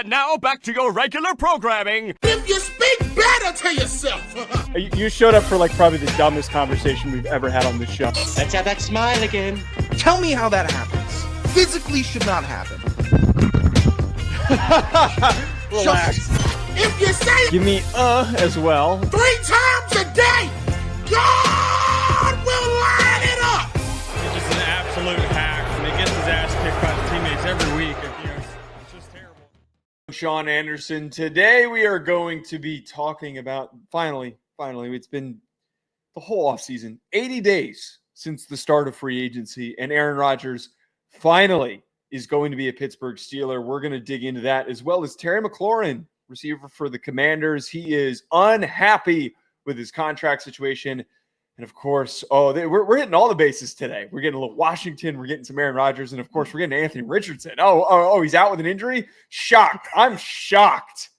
And now back to your regular programming. If you speak better to yourself. You showed up for like probably the dumbest conversation we've ever had on this show. Let's have that smile again. Tell me how that happens. Physically should not happen. Relax. If you say it Give me as well. 3 times a day, God will line it up. He's just an absolute hack, and he gets his ass kicked by the teammates every week. It's just terrible. Sean Anderson. Today we are going to be talking about, finally, it's been the whole offseason, 80 days since the start of free agency, and Aaron Rodgers finally is going to be a Pittsburgh Steeler. We're going to dig into that, as well as Terry McLaurin, receiver for the Commanders. He is unhappy with his contract situation. And of course, we're hitting all the bases today. We're getting a little Washington. We're getting some Aaron Rodgers. And of course, we're getting Anthony Richardson. He's out with an injury? Shocked. I'm shocked.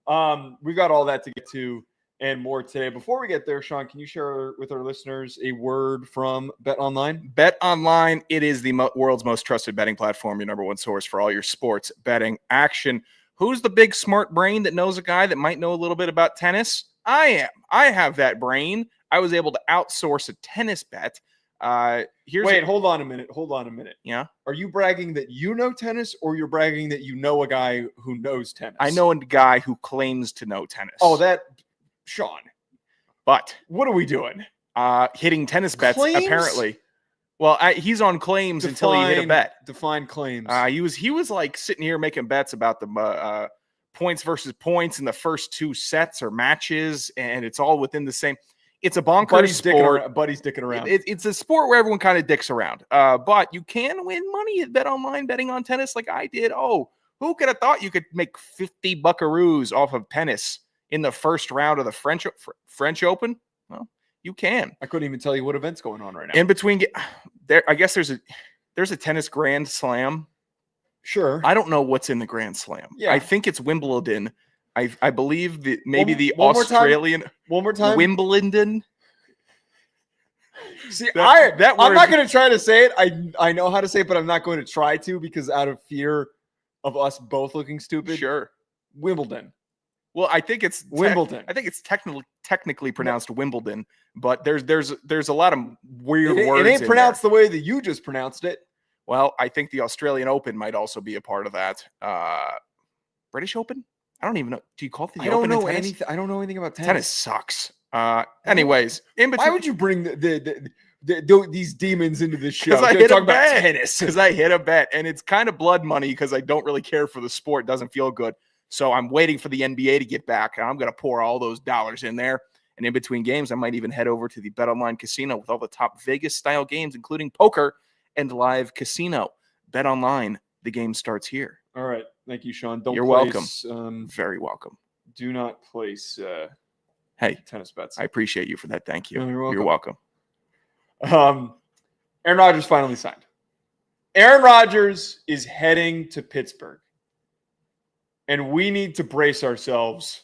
We've got all that to get to and more today. Before we get there, Sean, can you share with our listeners a word from BetOnline? BetOnline, it is the world's most trusted betting platform, your number one source for all your sports betting action. Who's the big smart brain that knows a guy that might know a little bit about tennis? I am. I have that brain. I was able to outsource a tennis bet. Hold on a minute. Yeah? Are you bragging that you know tennis, or you're bragging that you know a guy who knows tennis? I know a guy who claims to know tennis. Sean. But what are we doing? Hitting tennis bets, Claims? apparently. Well, he's on claims until he hit a bet. Define claims. He was like sitting here making bets about the points versus points in the first 2 sets or matches, and it's all within the same. It's a bonkers sport. Buddy's dicking around. It's a sport where everyone kind of dicks around. But you can win money at BetOnline betting on tennis like I did. Oh, who could have thought you could make 50 buckaroos off of tennis in the first round of the French Open? Well, you can. I couldn't even tell you what event's going on right now. In between, I guess there's a tennis Grand Slam. Sure. I don't know what's in the Grand Slam. Yeah. I think it's Wimbledon. I believe that maybe the one Australian one more time. Wimbledon. See, I'm not going to try to say it. I know how to say it, but I'm not going to try to, because out of fear of us both looking stupid. Sure. Wimbledon. Well, I think it's Wimbledon. I think it's technically pronounced Wimbledon, but there's a lot of weird words. It ain't pronounced the way that you just pronounced it. Well, I think the Australian Open might also be a part of that. British Open? I don't even know. Do you call it the Open in tennis? I don't know anything about tennis. Tennis sucks. Anyways, in between, why would you bring these demons into this show? Because I hit a about bet. Tennis. Because I hit a bet, and it's kind of blood money because I don't really care for the sport. It doesn't feel good. So I'm waiting for the NBA to get back, and I'm going to pour all those dollars in there. And in between games, I might even head over to the BetOnline casino with all the top Vegas-style games, including poker and live casino. BetOnline, the game starts here. All right. Thank you, Sean. You're welcome. Very welcome. Do not place tennis bets. I appreciate you for that. Thank you. No, you're You're welcome. Aaron Rodgers finally signed. Aaron Rodgers is heading to Pittsburgh. And we need to brace ourselves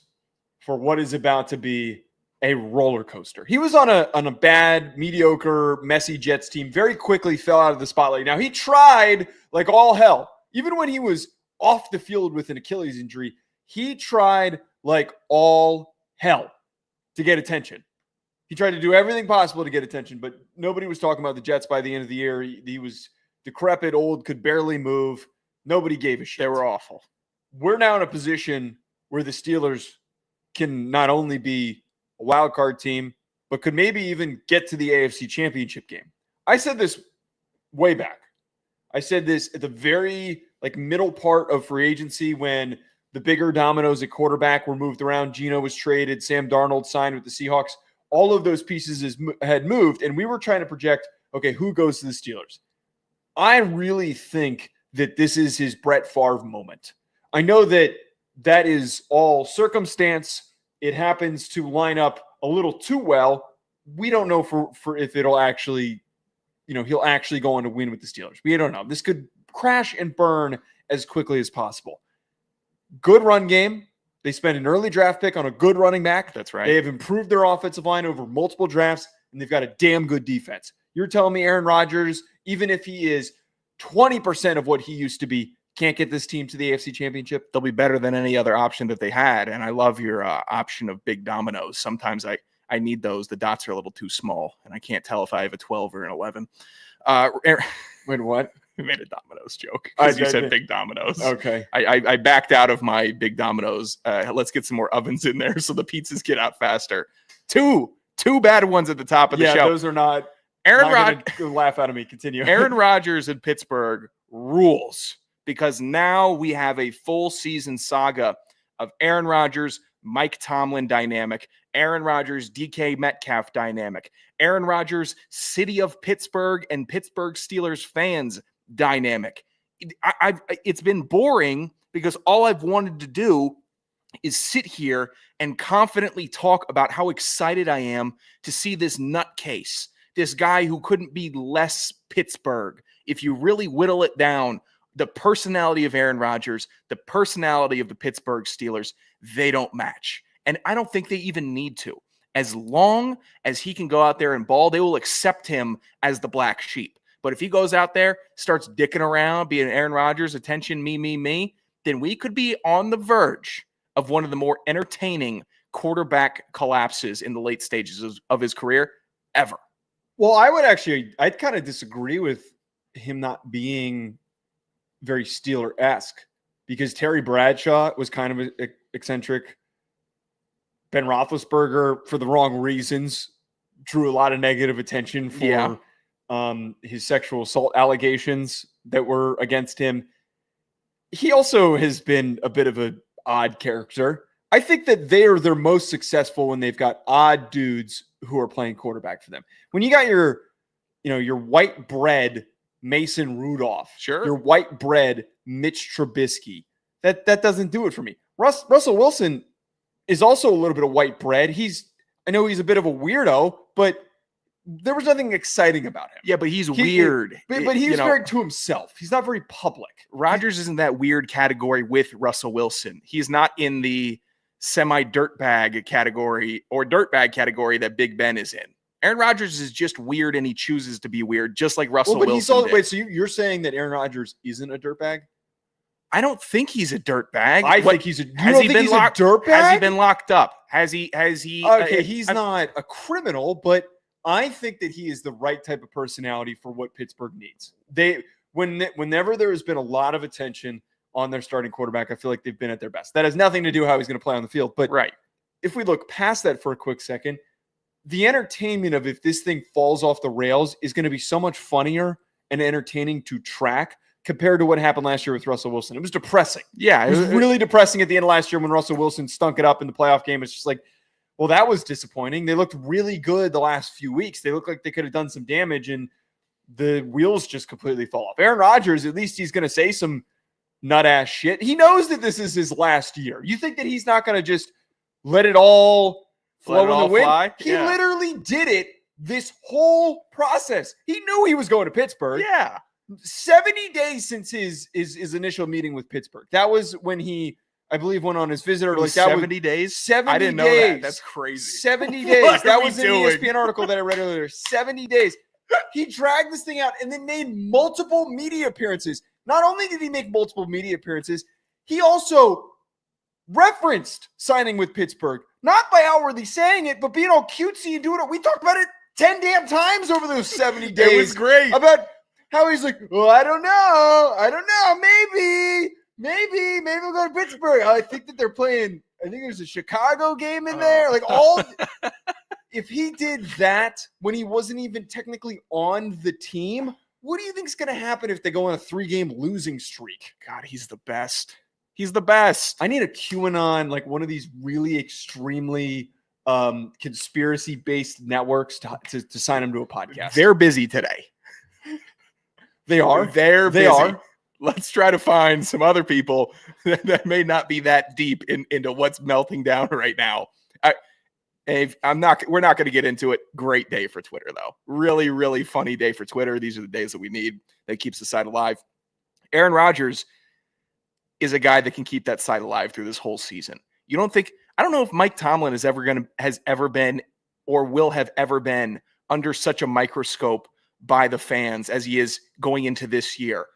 for what is about to be a roller coaster. He was on a bad, mediocre, messy Jets team, very quickly fell out of the spotlight. Now, he tried like all hell. Even when he was off the field with an Achilles injury, he tried like all hell to get attention. He tried to do everything possible to get attention, but nobody was talking about the Jets by the end of the year. He was decrepit, old, could barely move. Nobody gave a shit. They were awful. We're now in a position where the Steelers can not only be a wild card team, but could maybe even get to the AFC Championship game. I said this way back. I said this at the very middle part of free agency when the bigger dominoes at quarterback were moved around. Geno was traded. Sam Darnold signed with the Seahawks. All of those pieces had moved, and we were trying to project, okay, who goes to the Steelers? I really think that this is his Brett Favre moment. I know that is all circumstance. It happens to line up a little too well. We don't know for if it'll actually, he'll actually go on to win with the Steelers. We don't know. This could crash and burn as quickly as possible. Good run game. They spent an early draft pick on a good running back. That's right. They have improved their offensive line over multiple drafts, and they've got a damn good defense. You're telling me Aaron Rodgers, even if he is 20% of what he used to be, can't get this team to the AFC Championship? They'll be better than any other option that they had. And I love your option of big dominoes. Sometimes I need those. The dots are a little too small, and I can't tell if I have a 12 or an 11. Wait, what? We made a dominoes joke because you said big dominoes. Okay. I backed out of my big dominoes. Let's get some more ovens in there so the pizzas get out faster. Two bad ones at the top of the show. Yeah, those are not. Laugh out of me. Continue. Aaron Rodgers in Pittsburgh rules because now we have a full season saga of Aaron Rodgers, Mike Tomlin dynamic, Aaron Rodgers, DK Metcalf dynamic, Aaron Rodgers, city of Pittsburgh and Pittsburgh Steelers fans dynamic. It's been boring because all I've wanted to do is sit here and confidently talk about how excited I am to see this nutcase, this guy who couldn't be less Pittsburgh. If you really whittle it down, the personality of Aaron Rodgers, the personality of the Pittsburgh Steelers, they don't match. And I don't think they even need to. As long as he can go out there and ball, they will accept him as the black sheep. But if he goes out there, starts dicking around, being Aaron Rodgers, attention, me, then we could be on the verge of one of the more entertaining quarterback collapses in the late stages of his career ever. Well, I'd kind of disagree with him not being very Steeler-esque because Terry Bradshaw was kind of eccentric. Ben Roethlisberger, for the wrong reasons, drew a lot of negative attention for his sexual assault allegations that were against him. He also has been a bit of an odd character. I think that they are their most successful when they've got odd dudes who are playing quarterback for them. When you got your white bread Mason Rudolph, sure, your white bread Mitch Trubisky, that doesn't do it for me. Russell Wilson is also a little bit of white bread. I know he's a bit of a weirdo, but there was nothing exciting about him. Yeah, but he's weird. But he's very to himself. He's not very public. Rodgers isn't that weird category with Russell Wilson. He's not in the semi-dirtbag category or dirtbag category that Big Ben is in. Aaron Rodgers is just weird, and he chooses to be weird, just like Russell Wilson did. Wait, so you're saying that Aaron Rodgers isn't a dirtbag? I don't think he's a dirtbag. I think he's a. Has he been locked? Dirtbag? Has he been locked up? Has he? Okay, he's not a criminal, but I think that he is the right type of personality for what Pittsburgh needs. Whenever there has been a lot of attention on their starting quarterback, I feel like they've been at their best. That has nothing to do how he's going to play on the field, but right. If we look past that for a quick second, the entertainment of if this thing falls off the rails is going to be so much funnier and entertaining to track compared to what happened last year with Russell Wilson. It was depressing. Yeah. It was really depressing at the end of last year when Russell Wilson stunk it up in the playoff game. It's just like, well, that was disappointing. They looked really good the last few weeks. They looked like they could have done some damage, and the wheels just completely fall off. Aaron Rodgers, at least he's going to say some nut-ass shit. He knows that this is his last year. You think that he's not going to just let it all flow in the wind? Fly? He literally did it this whole process. He knew he was going to Pittsburgh. Yeah. 70 days since his initial meeting with Pittsburgh. That was when he, I believe, went on his visit. Or like 70 days? 70 I didn't know days. that. That's crazy. 70 days. What That are was we in doing? the ESPN article that I read earlier. 70 days. He dragged this thing out and then made multiple media appearances. Not only did he make multiple media appearances, he also referenced signing with Pittsburgh. Not by outwardly saying it, but being all cutesy and doing it. We talked about it 10 damn times over those 70 days. It was great. About how he's like, well, I don't know. Maybe we'll go to Pittsburgh. I think that they're playing, I think there's a Chicago game in there. Like if he did that when he wasn't even technically on the team, what do you think is going to happen if they go on a 3-game losing streak? God, he's the best. He's the best. I need a QAnon, like one of these really extremely conspiracy-based networks to sign him to a podcast. They're busy today. They are. They busy. are. Let's try to find some other people that may not be that deep into what's melting down right now. We're not going to get into it. Great day for Twitter, though. Really, really funny day for Twitter. These are the days that we need that keeps the site alive. Aaron Rodgers is a guy that can keep that site alive through this whole season. I don't know if Mike Tomlin has ever been or will have ever been under such a microscope by the fans as he is going into this year,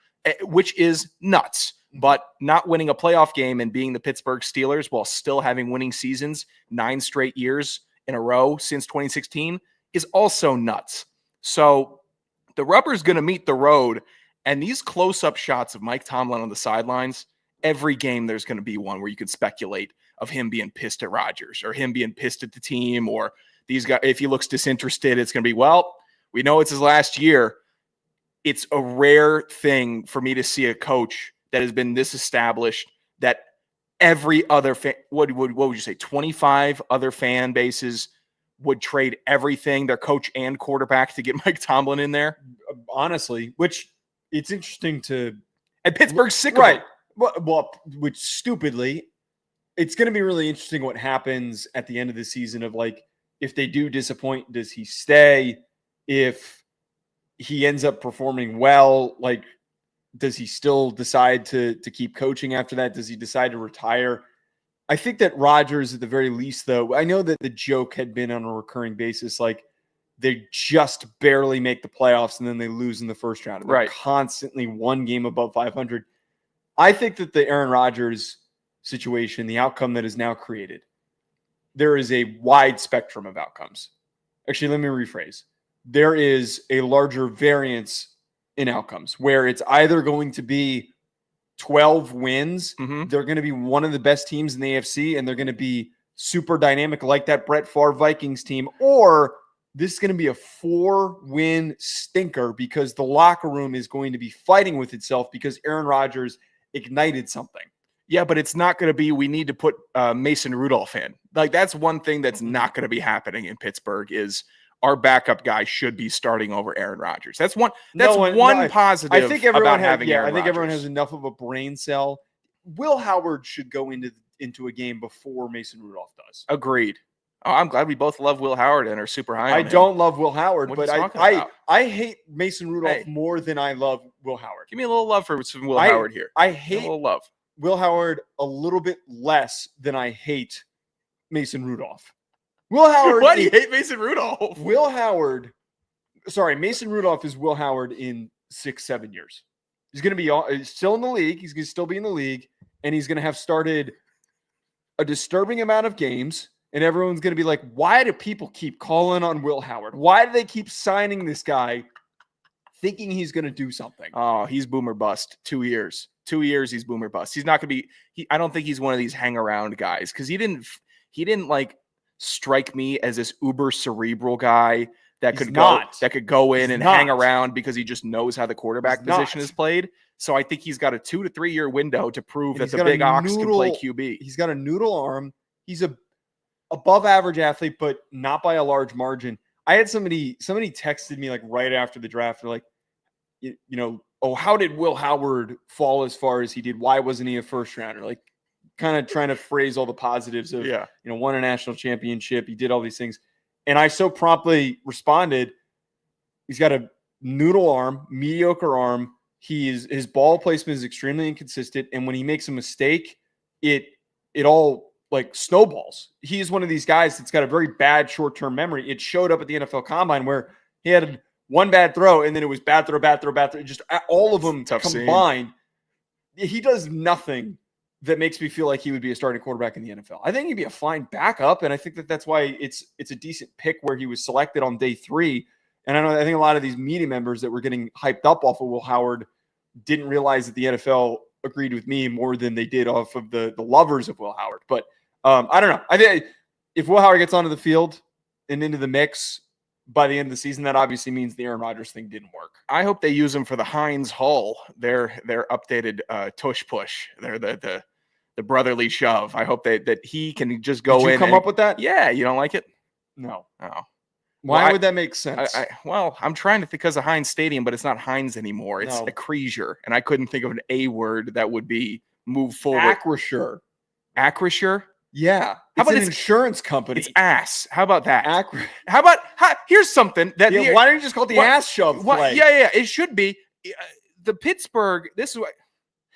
which is nuts. But not winning a playoff game and being the Pittsburgh Steelers while still having winning seasons 9 straight years in a row since 2016 is also nuts. So the rubber's going to meet the road. And these close-up shots of Mike Tomlin on the sidelines, every game there's going to be one where you could speculate of him being pissed at Rodgers or him being pissed at the team, or these guys, if he looks disinterested, it's going to be, well, we know it's his last year. It's a rare thing for me to see a coach that has been this established that every other what would you say, 25 other fan bases would trade everything, their coach and quarterback, to get Mike Tomlin in there? Honestly, which it's interesting to... And Pittsburgh's sick right. of it. Well, which stupidly, it's going to be really interesting what happens at the end of the season of, like, if they do disappoint, does he stay? If he ends up performing well, like, does he still decide to keep coaching after that? Does he decide to retire? I think that Rodgers, at the very least, though, I know that the joke had been on a recurring basis, like, they just barely make the playoffs and then they lose in the first round. And they're constantly one game above 500. I think that the Aaron Rodgers situation, the outcome that is now created, there is a wide spectrum of outcomes. Actually, let me rephrase. There is a larger variance in outcomes where it's either going to be 12 wins. They're going to be one of the best teams in the AFC, and they're going to be super dynamic like that Brett Favre Vikings team, or this is going to be a 4-win stinker because the locker room is going to be fighting with itself because Aaron Rodgers ignited something. Yeah, but it's not going to be, we need to put Mason Rudolph in. Like, that's one thing that's not going to be happening in Pittsburgh is our backup guy should be starting over Aaron Rodgers. That's one positive I think everyone about has, having Aaron I think Rodgers. everyone has enough of a brain cell. Will Howard should go into a game before Mason Rudolph does. Agreed. Oh, I'm glad we both love Will Howard and are super high on him. I don't love Will Howard, What but are you talking about? I hate Mason Rudolph more than I love Will Howard. Give me a little love for some Will Howard here. I A hate little love. Will Howard a little bit less than I hate Mason Rudolph. Will Howard. Why do you hate Mason Rudolph? Mason Rudolph is Will Howard in 6-7 years. He's going to be still in the league. He's going to still be in the league, and he's going to have started a disturbing amount of games. And everyone's going to be like, why do people keep calling on Will Howard? Why do they keep signing this guy thinking he's going to do something? Oh, he's boomer bust. 2 years. 2 years, he's boomer bust. He's not going to be I don't think he's one of these hang around guys because he didn't like strike me as this uber cerebral guy that could go in and hang around because he just knows how the quarterback position is played. So I think he's got a 2 to 3 year window to prove that the big ox can play QB. He's got a noodle arm. He's a above average athlete, but not by a large margin. I had somebody texted me like right after the draft. They're like, oh, how did Will Howard fall as far as he did? Why wasn't he a first rounder? Like, kind of trying to phrase all the positives of, won a national championship. He did all these things. And I so promptly responded, he's got a noodle arm, mediocre arm. His ball placement is extremely inconsistent. And when he makes a mistake, it all like snowballs. He's one of these guys that's got a very bad short-term memory. It showed up at the NFL Combine where he had one bad throw, and then it was bad throw. Just all of them combined. He does nothing that makes me feel like he would be a starting quarterback in the NFL. I think he'd be a fine backup, and I think that's why it's a decent pick where he was selected on day 3. And I think a lot of these media members that were getting hyped up off of Will Howard didn't realize that the NFL agreed with me more than they did off of the lovers of Will Howard. But I don't know. I think if Will Howard gets onto the field and into the mix by the end of the season, that obviously means the Aaron Rodgers thing didn't work. I hope they use him for the Heinz Hull, their updated tush push. They're the brotherly shove. I hope that he can just go in. Did you come up with that? Yeah, you don't like it? No. Oh. Why would that make sense? I'm trying to think because of Heinz Stadium, but it's not Heinz anymore. It's Acrisure, and I couldn't think of an A word that would be move forward. Acrisure. Acrisure? Yeah. How about an insurance company? It's ass. How about that? Here's something that why don't you just call it the ass shove play? Yeah. It should be the Pittsburgh. This is what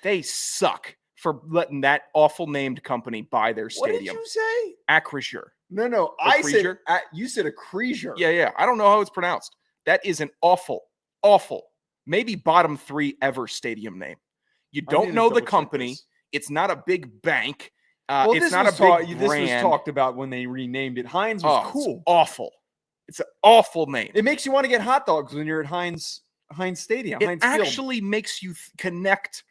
they suck for letting that awful named company buy their stadium. What did you say? Acrisure. No. I said you said Acrisure. Yeah. I don't know how it's pronounced. That is an awful, maybe bottom 3 ever stadium name. You I don't need to know the double check company. this. It's not a big bank. Well, It's this not was a big this was brand. talked about when they renamed it. Heinz was It's cool. awful. It's an awful name. It makes you want to get hot dogs when you're at Heinz Stadium. It Heinz Field. actually makes you connect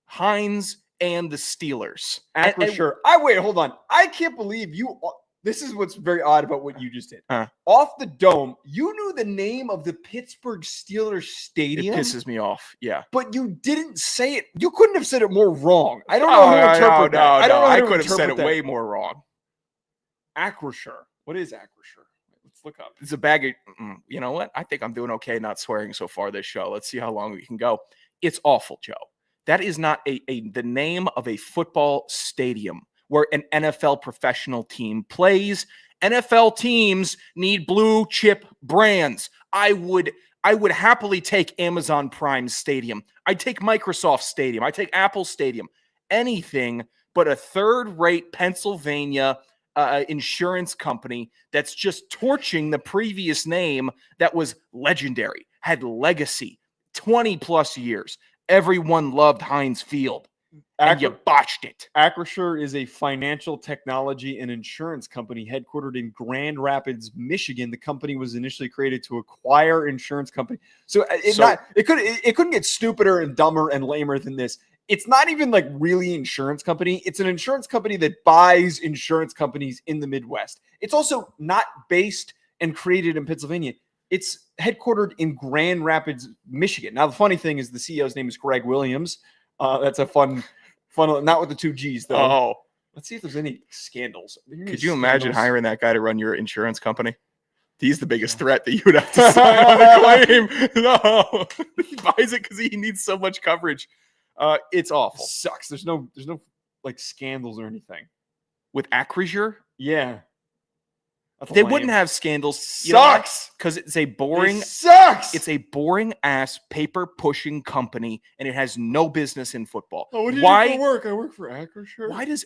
Heinz and the Steelers. Acrisure. Wait, hold on. I can't believe you. This is what's very odd about what you just did. Off the dome, you knew the name of the Pittsburgh Steelers stadium. It pisses me off. Yeah. But you didn't say it. You couldn't have said it more wrong. I don't know how to interpret that. I don't know how I to could have said it interpret that. way more wrong. Acrisure. What is Acrisure? Let's look up. It's a bag of, you know what? I think I'm doing okay not swearing so far this show. Let's see how long we can go. It's awful, Joe. That is not the name of a football stadium where an NFL professional team plays. NFL teams need blue chip brands. I would happily take Amazon Prime Stadium. I'd take Microsoft Stadium. I'd take Apple Stadium. Anything but a third-rate Pennsylvania insurance company that's just torching the previous name that was legendary, had legacy, 20 plus years. Everyone loved Heinz Field, and you botched it. Acrisure is a financial technology and insurance company headquartered in Grand Rapids, Michigan. The company was initially created to acquire insurance company. So it couldn't get stupider and dumber and lamer than this. It's not even like really insurance company. It's an insurance company that buys insurance companies in the Midwest. It's also not based and created in Pennsylvania. It's headquartered in Grand Rapids, Michigan. Now, the funny thing is the CEO's name is Greg Williams. That's a fun, not with the two G's, though. Oh. Let's see if there's any scandals. Could you imagine hiring that guy to run your insurance company? He's the biggest threat that you would have to sign on a claim. No. He buys it because he needs so much coverage. It's awful. It sucks. There's no like scandals or anything. With Acrisure? Yeah. They wouldn't have scandals. Sucks. Because it's a boring. It sucks. It's a boring ass paper pushing company, and it has no business in football. Oh, what do you do for work? I work for Acrisure. Why does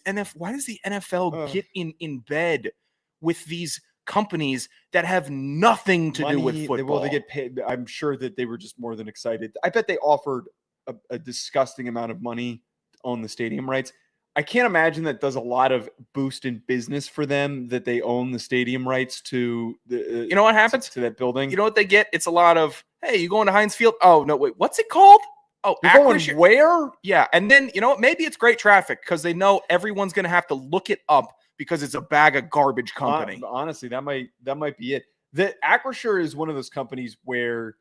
the NFL get in bed with these companies that have nothing to do with football? Well, they get paid. I'm sure that they were just more than excited. I bet they offered a disgusting amount of money to own the stadium rights. I can't imagine that does a lot of boost in business for them that they own the stadium rights to the. You know what happens to that building? You know what they get? It's a lot of, hey, you going to Heinz Field? Oh no, wait, what's it called? Oh, you're going where? Yeah, and then you know what? Maybe it's great traffic because they know everyone's going to have to look it up because it's a bag of garbage company. Honestly, that might be it. The Acrisure is one of those companies where.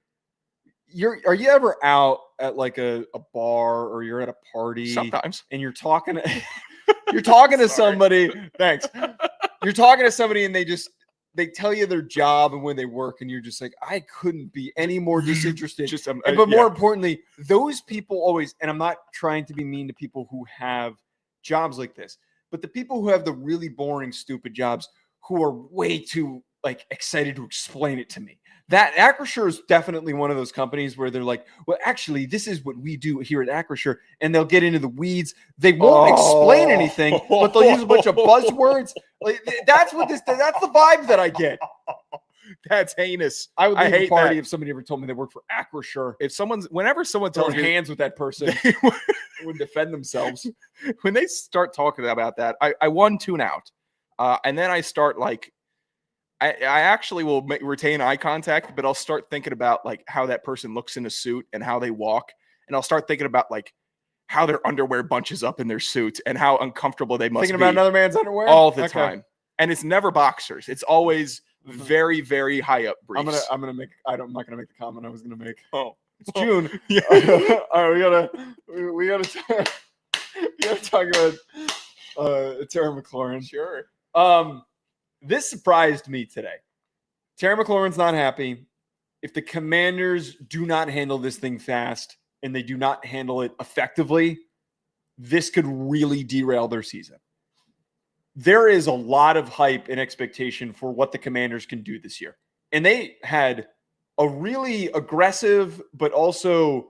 Are you ever out at like a bar or you're at a party sometimes and you're talking to somebody. Thanks. You're talking to somebody and they tell you their job and when they work and you're just like, I couldn't be any more disinterested. But more importantly, those people always, and I'm not trying to be mean to people who have jobs like this, but the people who have the really boring, stupid jobs who are way too like excited to explain it to me. That Acrisure is definitely one of those companies where they're like, well, actually, this is what we do here at Acrisure. And they'll get into the weeds. They won't explain anything, but they'll use a bunch of buzzwords. Like that's the vibe that I get. That's heinous. I would leave hate a party that. if somebody ever told me they worked for Acrisure. Whenever someone tells me hands with that person, they would defend themselves. When they start talking about that, I tune out. And then I start like, I actually will retain eye contact, but I'll start thinking about like how that person looks in a suit and how they walk. And I'll start thinking about like how their underwear bunches up in their suit and how uncomfortable they must be. Thinking about another man's underwear? All the time. And it's never boxers. It's always very, very high up briefs. I'm not gonna make the comment I was gonna make. Oh, it's June. Yeah. All right, we gotta talk about Terry McLaurin. Sure. This surprised me today. Terry McLaurin's not happy. If the Commanders do not handle this thing fast and they do not handle it effectively, this could really derail their season. There is a lot of hype and expectation for what the Commanders can do this year. And they had a really aggressive, but also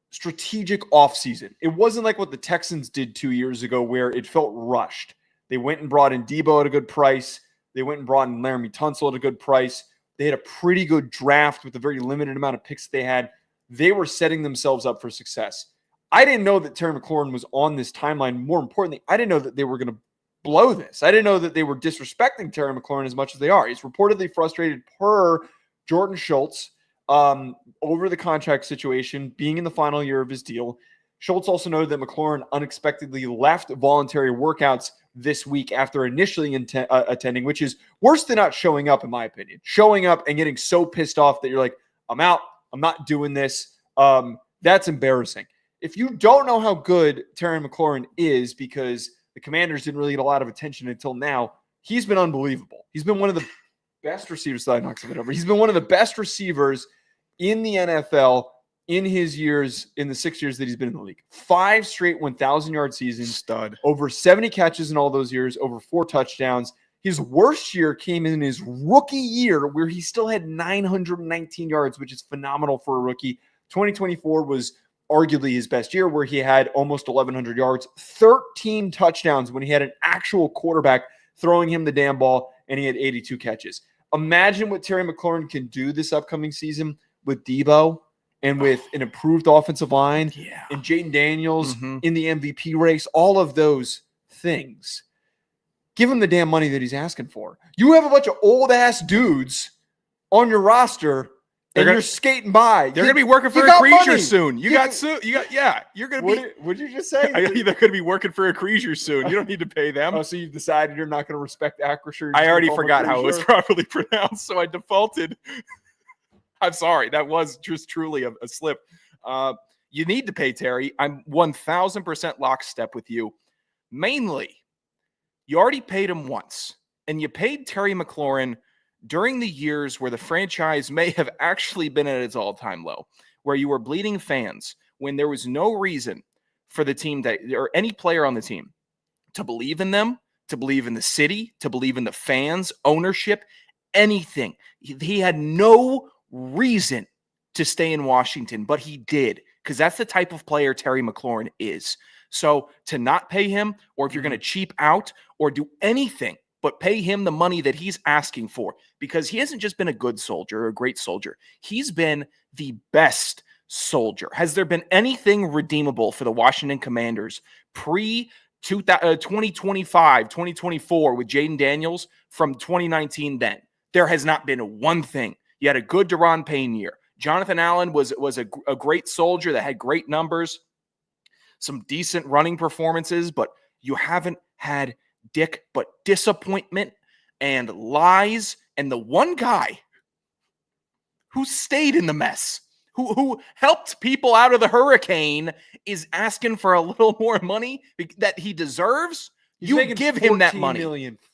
strategic offseason. It wasn't like what the Texans did 2 years ago where it felt rushed. They went and brought in Debo at a good price. They went and brought in Laramie Tunsil at a good price. They had a pretty good draft with a very limited amount of picks they had. They were setting themselves up for success. I didn't know that Terry McLaurin was on this timeline. More importantly, I didn't know that they were going to blow this. I didn't know that they were disrespecting Terry McLaurin as much as they are. He's reportedly frustrated per Jordan Schultz over the contract situation, being in the final year of his deal. Schultz also noted that McLaurin unexpectedly left voluntary workouts this week after initially attending, which is worse than not showing up, in my opinion. Showing up and getting so pissed off that you're like, I'm out. I'm not doing this. That's embarrassing. If you don't know how good Terry McLaurin is, because the Commanders didn't really get a lot of attention until now, he's been unbelievable. He's been one of the best receivers. He's been one of the best receivers in the NFL in his years, in the 6 years that he's been in the league. 5 straight 1,000-yard seasons. Stud. Over 70 catches in all those years, over 4 touchdowns. His worst year came in his rookie year, where he still had 919 yards, which is phenomenal for a rookie. 2024 was arguably his best year, where he had almost 1,100 yards, 13 touchdowns when he had an actual quarterback throwing him the damn ball, and he had 82 catches. Imagine what Terry McLaurin can do this upcoming season with Debo and with an improved offensive line and Jaden Daniels in the MVP race, all of those things. Give him the damn money that he's asking for. You have a bunch of old-ass dudes on your roster, and you're skating by. They're going to be working for a creature soon. You're going to be. What'd you just say? They're going to be working for a creature soon. You don't need to pay them. Oh, so you've decided you're not going to respect Acrisure? I already forgot how it was properly pronounced, so I defaulted. I'm sorry. That was just truly a slip. You need to pay Terry. I'm 1,000% lockstep with you. Mainly, you already paid him once, and you paid Terry McLaurin during the years where the franchise may have actually been at its all-time low, where you were bleeding fans, when there was no reason for the team or any player on the team to believe in them, to believe in the city, to believe in the fans, ownership, anything. He had no reason to stay in Washington, but he did, because that's the type of player Terry McLaurin is. So to not pay him, or if you're going to cheap out or do anything but pay him the money that he's asking for, because he hasn't just been a good soldier or a great soldier. He's been the best soldier. Has there been anything redeemable for the Washington Commanders pre-2025, 2024 with Jaden Daniels from 2019 then? There has not been one thing. You had a good Deron Payne year. Jonathan Allen was a great soldier that had great numbers, some decent running performances, but you haven't had dick but disappointment and lies. And the one guy who stayed in the mess, who helped people out of the hurricane, is asking for a little more money that he deserves. You give him that money.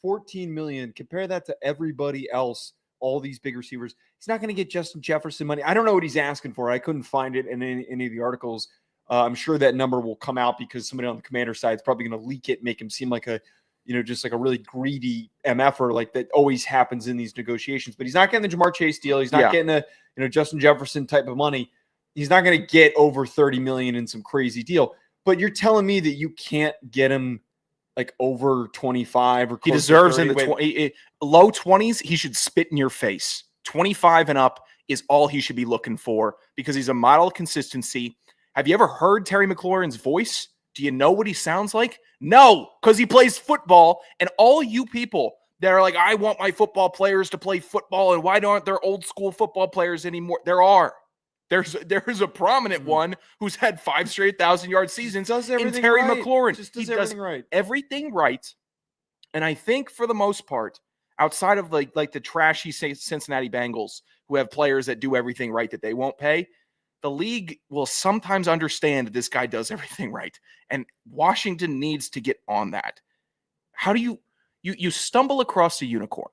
$14 million. Compare that to everybody else, all these big receivers. He's not going to get Justin Jefferson money. I don't know what he's asking for. I couldn't find it in any of the articles. I'm sure that number will come out, because somebody on the Commander side is probably going to leak it, make him seem like just like a really greedy MFer, like that always happens in these negotiations. But he's not getting the Jamar Chase deal. He's not getting the Justin Jefferson type of money. He's not going to get over $30 million in some crazy deal. But you're telling me that you can't get him like over 25 or close. He deserves to 30. in the low 20s. He should spit in your face. 25 and up is all he should be looking for, because he's a model of consistency. Have you ever heard Terry McLaurin's voice? Do you know what he sounds like? No, because he plays football. And all you people that are like, I want my football players to play football, and why aren't there old school football players anymore? There's a prominent one who's had 5 straight 1,000-yard seasons. Does everything in Terry right. McLaurin. Just does everything right. Everything right. And I think for the most part, outside of like the trashy Cincinnati Bengals, who have players that do everything right that they won't pay, the league will sometimes understand that this guy does everything right. And Washington needs to get on that. How do you stumble across a unicorn?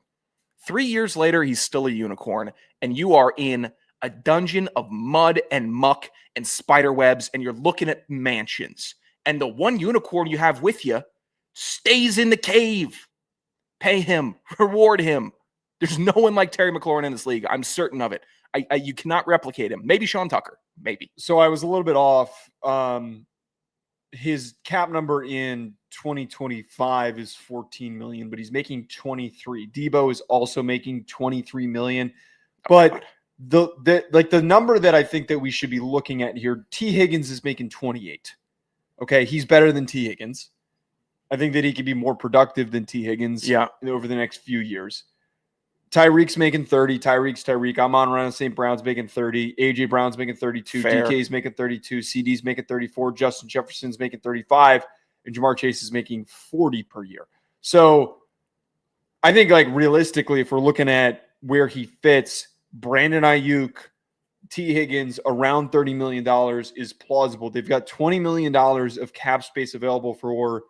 3 years later, he's still a unicorn, and you are in a dungeon of mud and muck and spider webs, and you're looking at mansions. And the one unicorn you have with you stays in the cave. Pay him, reward him. There's no one like Terry McLaurin in this league. I'm certain of it. You cannot replicate him. Maybe Sean Tucker. Maybe. So I was a little bit off. His cap number in 2025 is $14 million, but he's making $23. Debo is also making $23 million. But the number that I think that we should be looking at here, T. Higgins is making 28. Okay, he's better than T. Higgins. I think that he could be more productive than T. Higgins over the next few years. Tyreek's making 30. Tyreek. Amon-Ra St. Brown's making 30. A.J. Brown's making 32. Fair. DK's making 32. CD's making 34. Justin Jefferson's making 35. And Jamar Chase is making 40 per year. So I think, like, realistically, if we're looking at where he fits, Brandon Ayuk, T. Higgins, around $30 million is plausible. They've got $20 million of cap space available for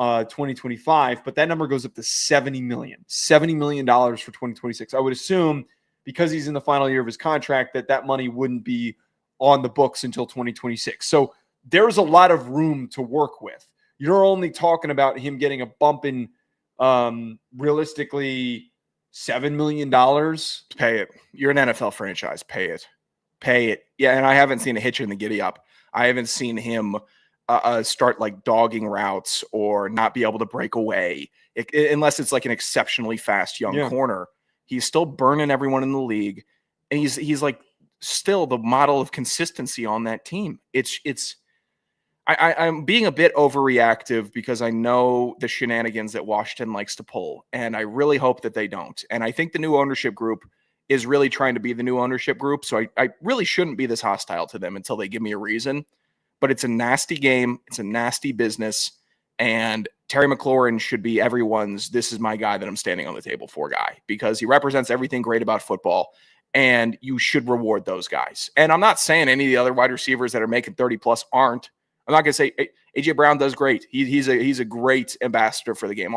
2025, but that number goes up to $70 million for 2026. I would assume, because he's in the final year of his contract, that money wouldn't be on the books until 2026. So there's a lot of room to work with. You're only talking about him getting a bump in realistically $7 million. Pay it. You're an NFL franchise. Pay it. Yeah, and I haven't seen a hitch in the giddy up. I haven't seen him start like dogging routes or not be able to break away, unless it's like an exceptionally fast young corner. He's still burning everyone in the league, and he's like still the model of consistency on that team. I'm being a bit overreactive because I know the shenanigans that Washington likes to pull, and I really hope that they don't. And I think the new ownership group is really trying to be the new ownership group, so I really shouldn't be this hostile to them until they give me a reason. But it's a nasty game. It's a nasty business. And Terry McLaurin should be everyone's, this is my guy that I'm standing on the table for guy, because he represents everything great about football, and you should reward those guys. And I'm not saying any of the other wide receivers that are making 30 plus aren't. I'm not going to say A.J. Brown does great. He's a great ambassador for the game.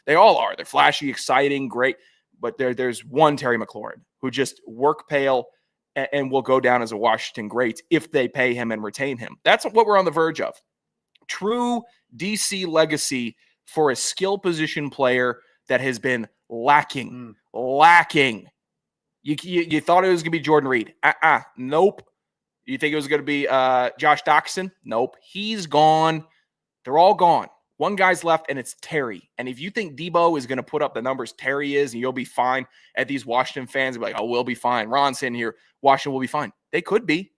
They all are. They're flashy, exciting, great. But there's one Terry McLaurin who just work pale and will go down as a Washington great if they pay him and retain him. That's what we're on the verge of. True DC legacy for a skill position player that has been lacking. You thought it was going to be Jordan Reed. Nope. You think it was going to be Josh Doxson? Nope. He's gone. They're all gone. One guy's left, and it's Terry. And if you think Debo is going to put up the numbers Terry is, and you'll be fine at these Washington fans, be like, oh, we'll be fine. Ron's sitting here. Washington will be fine. They could be.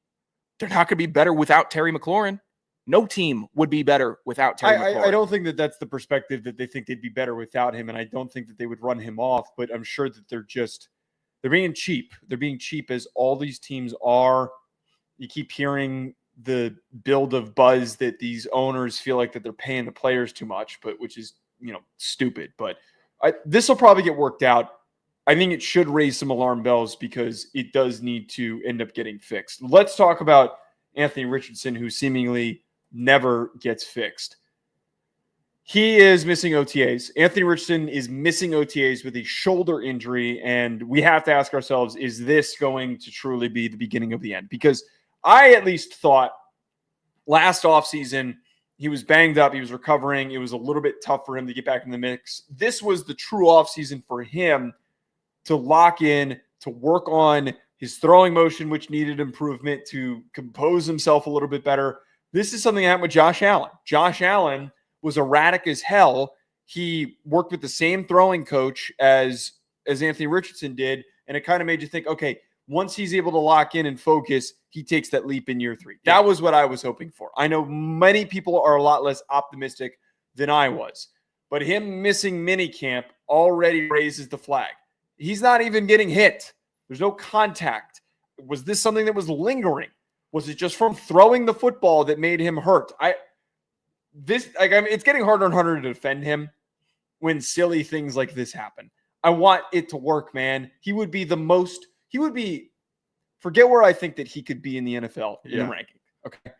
They're not going to be better without Terry McLaurin. No team would be better without Terry McLaurin. I don't think that that's the perspective that they think they'd be better without him, and I don't think that they would run him off, but I'm sure that they're being cheap. They're being cheap, as all these teams are. You keep hearing the build of buzz that these owners feel like that they're paying the players too much, but which is, stupid. But this will probably get worked out. I think it should raise some alarm bells because it does need to end up getting fixed. Let's talk about Anthony Richardson, who seemingly never gets fixed. He is missing OTAs. Anthony Richardson is missing OTAs with a shoulder injury, and we have to ask ourselves, is this going to truly be the beginning of the end? Because I at least thought last offseason he was banged up. He was recovering. It was a little bit tough for him to get back in the mix. This was the true offseason for him to lock in, to work on his throwing motion, which needed improvement, to compose himself a little bit better. This is something that happened with Josh Allen. Josh Allen was erratic as hell. He worked with the same throwing coach as Anthony Richardson did, and it kind of made you think, okay, once he's able to lock in and focus, he takes that leap in year 3. That was what I was hoping for. I know many people are a lot less optimistic than I was, but him missing minicamp already raises the flag. He's not even getting hit. There's no contact. Was this something that was lingering? Was it just from throwing the football that made him hurt? It's getting harder and harder to defend him when silly things like this happen. I want it to work, man. Forget where I think that he could be in the NFL in the ranking. Okay.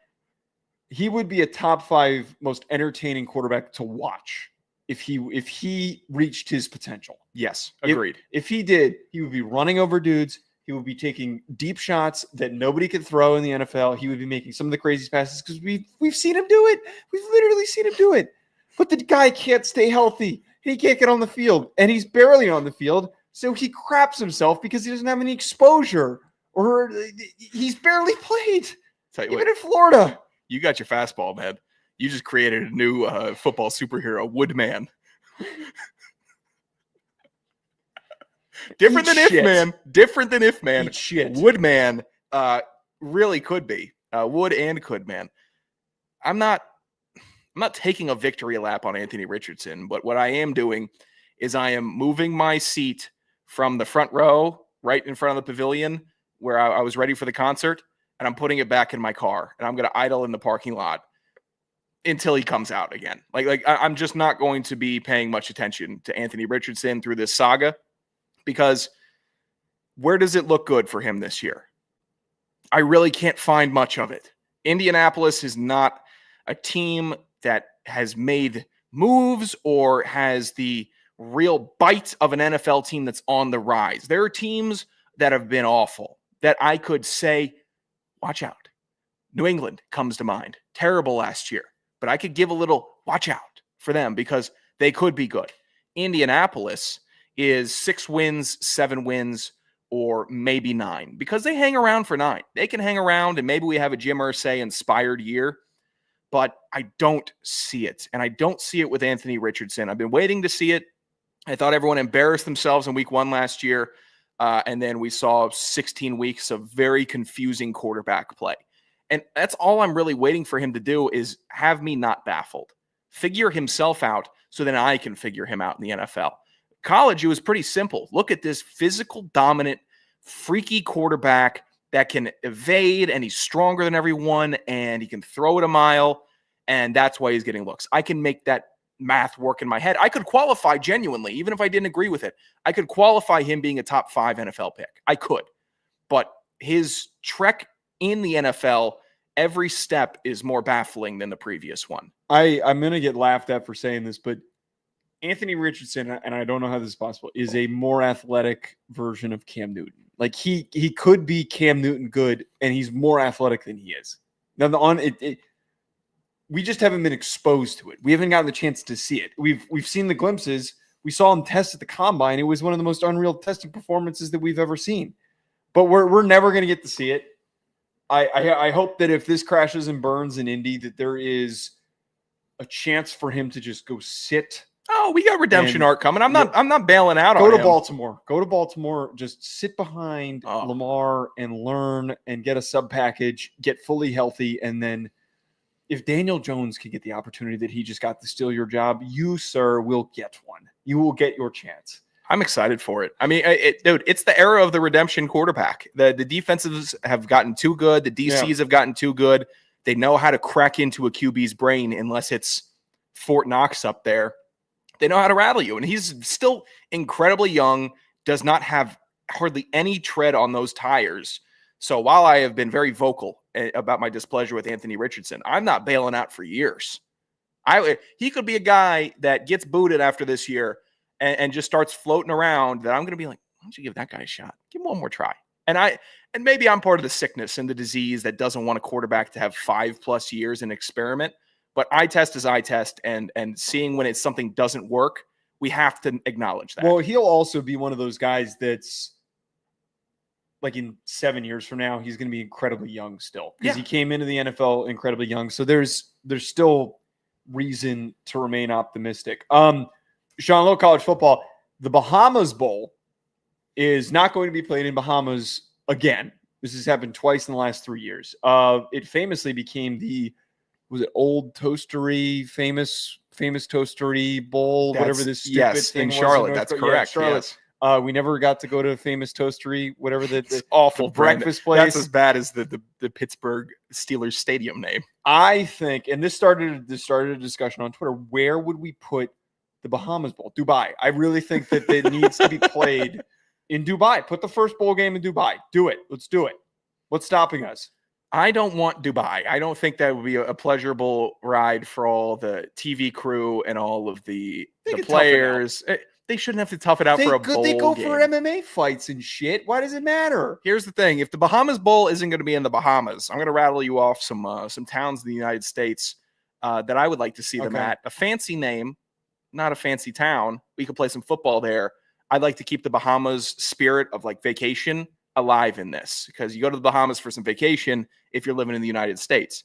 He would be a top 5 most entertaining quarterback to watch if he reached his potential. Yes, agreed. If he did, he would be running over dudes. He would be taking deep shots that nobody could throw in the NFL. He would be making some of the craziest passes because we've seen him do it. We've literally seen him do it. But the guy can't stay healthy. He can't get on the field, and he's barely on the field. So he craps himself because he doesn't have any exposure, or he's barely played. Even in Florida. You got your fastball, man. You just created a new football superhero, Woodman. Different than shit. if man. Different than if man. Eat shit. Woodman really could be. Would and could man. I'm not taking a victory lap on Anthony Richardson, but what I am doing is I am moving my seat from the front row right in front of the pavilion where I was ready for the concert, and I'm putting it back in my car, and I'm going to idle in the parking lot until he comes out again. I'm just not going to be paying much attention to Anthony Richardson through this saga, because where does it look good for him this year? I really can't find much of it. Indianapolis is not a team that has made moves or has the real bite of an NFL team that's on the rise. There are teams that have been awful that I could say, watch out. New England comes to mind. Terrible last year. But I could give a little watch out for them because they could be good. Indianapolis is 6 wins, 7 wins, or maybe 9, because they hang around for 9. They can hang around, and maybe we have a Jim Irsay inspired year, but I don't see it. And I don't see it with Anthony Richardson. I've been waiting to see it. I thought everyone embarrassed themselves in week 1 last year, and then we saw 16 weeks of very confusing quarterback play. And that's all I'm really waiting for him to do, is have me not baffled. Figure himself out so then I can figure him out in the NFL. College, it was pretty simple. Look at this physical, dominant, freaky quarterback that can evade, and he's stronger than everyone, and he can throw it a mile, and that's why he's getting looks. I can make that math work in my head. I could qualify genuinely, even if I didn't agree with it. I could qualify him being a top 5 NFL pick. I could. But his trek in the NFL, every step is more baffling than the previous one. I'm going to get laughed at for saying this, but Anthony Richardson, and I don't know how this is possible, is a more athletic version of Cam Newton. Like he could be Cam Newton good, and he's more athletic than he is. Now we just haven't been exposed to it. We haven't gotten the chance to see it. We've seen the glimpses. We saw him test at the combine. It was one of the most unreal testing performances that we've ever seen. But we're never going to get to see it. I hope that if this crashes and burns in Indy, that there is a chance for him to just go sit. Oh, we got redemption arc coming. I'm not bailing out on him. Go to Baltimore. Go to Baltimore. Just sit behind Lamar and learn and get a sub package, get fully healthy. And then if Daniel Jones can get the opportunity that he just got to steal your job, you, sir, will get one. You will get your chance. I'm excited for it. I mean, dude, it's the era of the redemption quarterback. The defensives have gotten too good. The DCs have gotten too good. They know how to crack into a QB's brain unless it's Fort Knox up there. They know how to rattle you. And he's still incredibly young, does not have hardly any tread on those tires. So while I have been very vocal about my displeasure with Anthony Richardson, I'm not bailing out for years. He could be a guy that gets booted after this year and just starts floating around, that I'm going to be like, why don't you give that guy a shot? Give him one more try. And maybe I'm part of the sickness and the disease that doesn't want a quarterback to have 5+ years and experiment. But eye test is eye test, and seeing when something doesn't work, we have to acknowledge that. Well, he'll also be one of those guys that's like in 7 years from now, he's going to be incredibly young still, because he came into the NFL incredibly young. So there's still reason to remain optimistic. Sean, low college football, the Bahamas Bowl is not going to be played in Bahamas again. This has happened twice in the last 3 years. It famously became was it Old Toastery, famous Toastery Bowl, whatever this stupid thing in was Charlotte. That's correct. Charlotte. Yes. We never got to go to famous Toastery, whatever the awful breakfast place. That's as bad as the Pittsburgh Steelers stadium name. I think, and this started a discussion on Twitter. Where would we put the Bahamas Bowl? Dubai. I really think that it needs to be played in Dubai. Put the first bowl game in Dubai. Do it. Let's do it. What's stopping us? I don't want Dubai. I don't think that would be a pleasurable ride for all the TV crew and all of the players. They shouldn't have to tough it out for a bowl They go game. for MMA fights and shit. Why does it matter? Here's the thing. If the Bahamas Bowl isn't going to be in the Bahamas, I'm going to rattle you off some towns in the United States that I would like to see them at. A fancy name, not a fancy town. We could play some football there. I'd like to keep the Bahamas spirit of like vacation alive in this, because you go to the Bahamas for some vacation if you're living in the United States.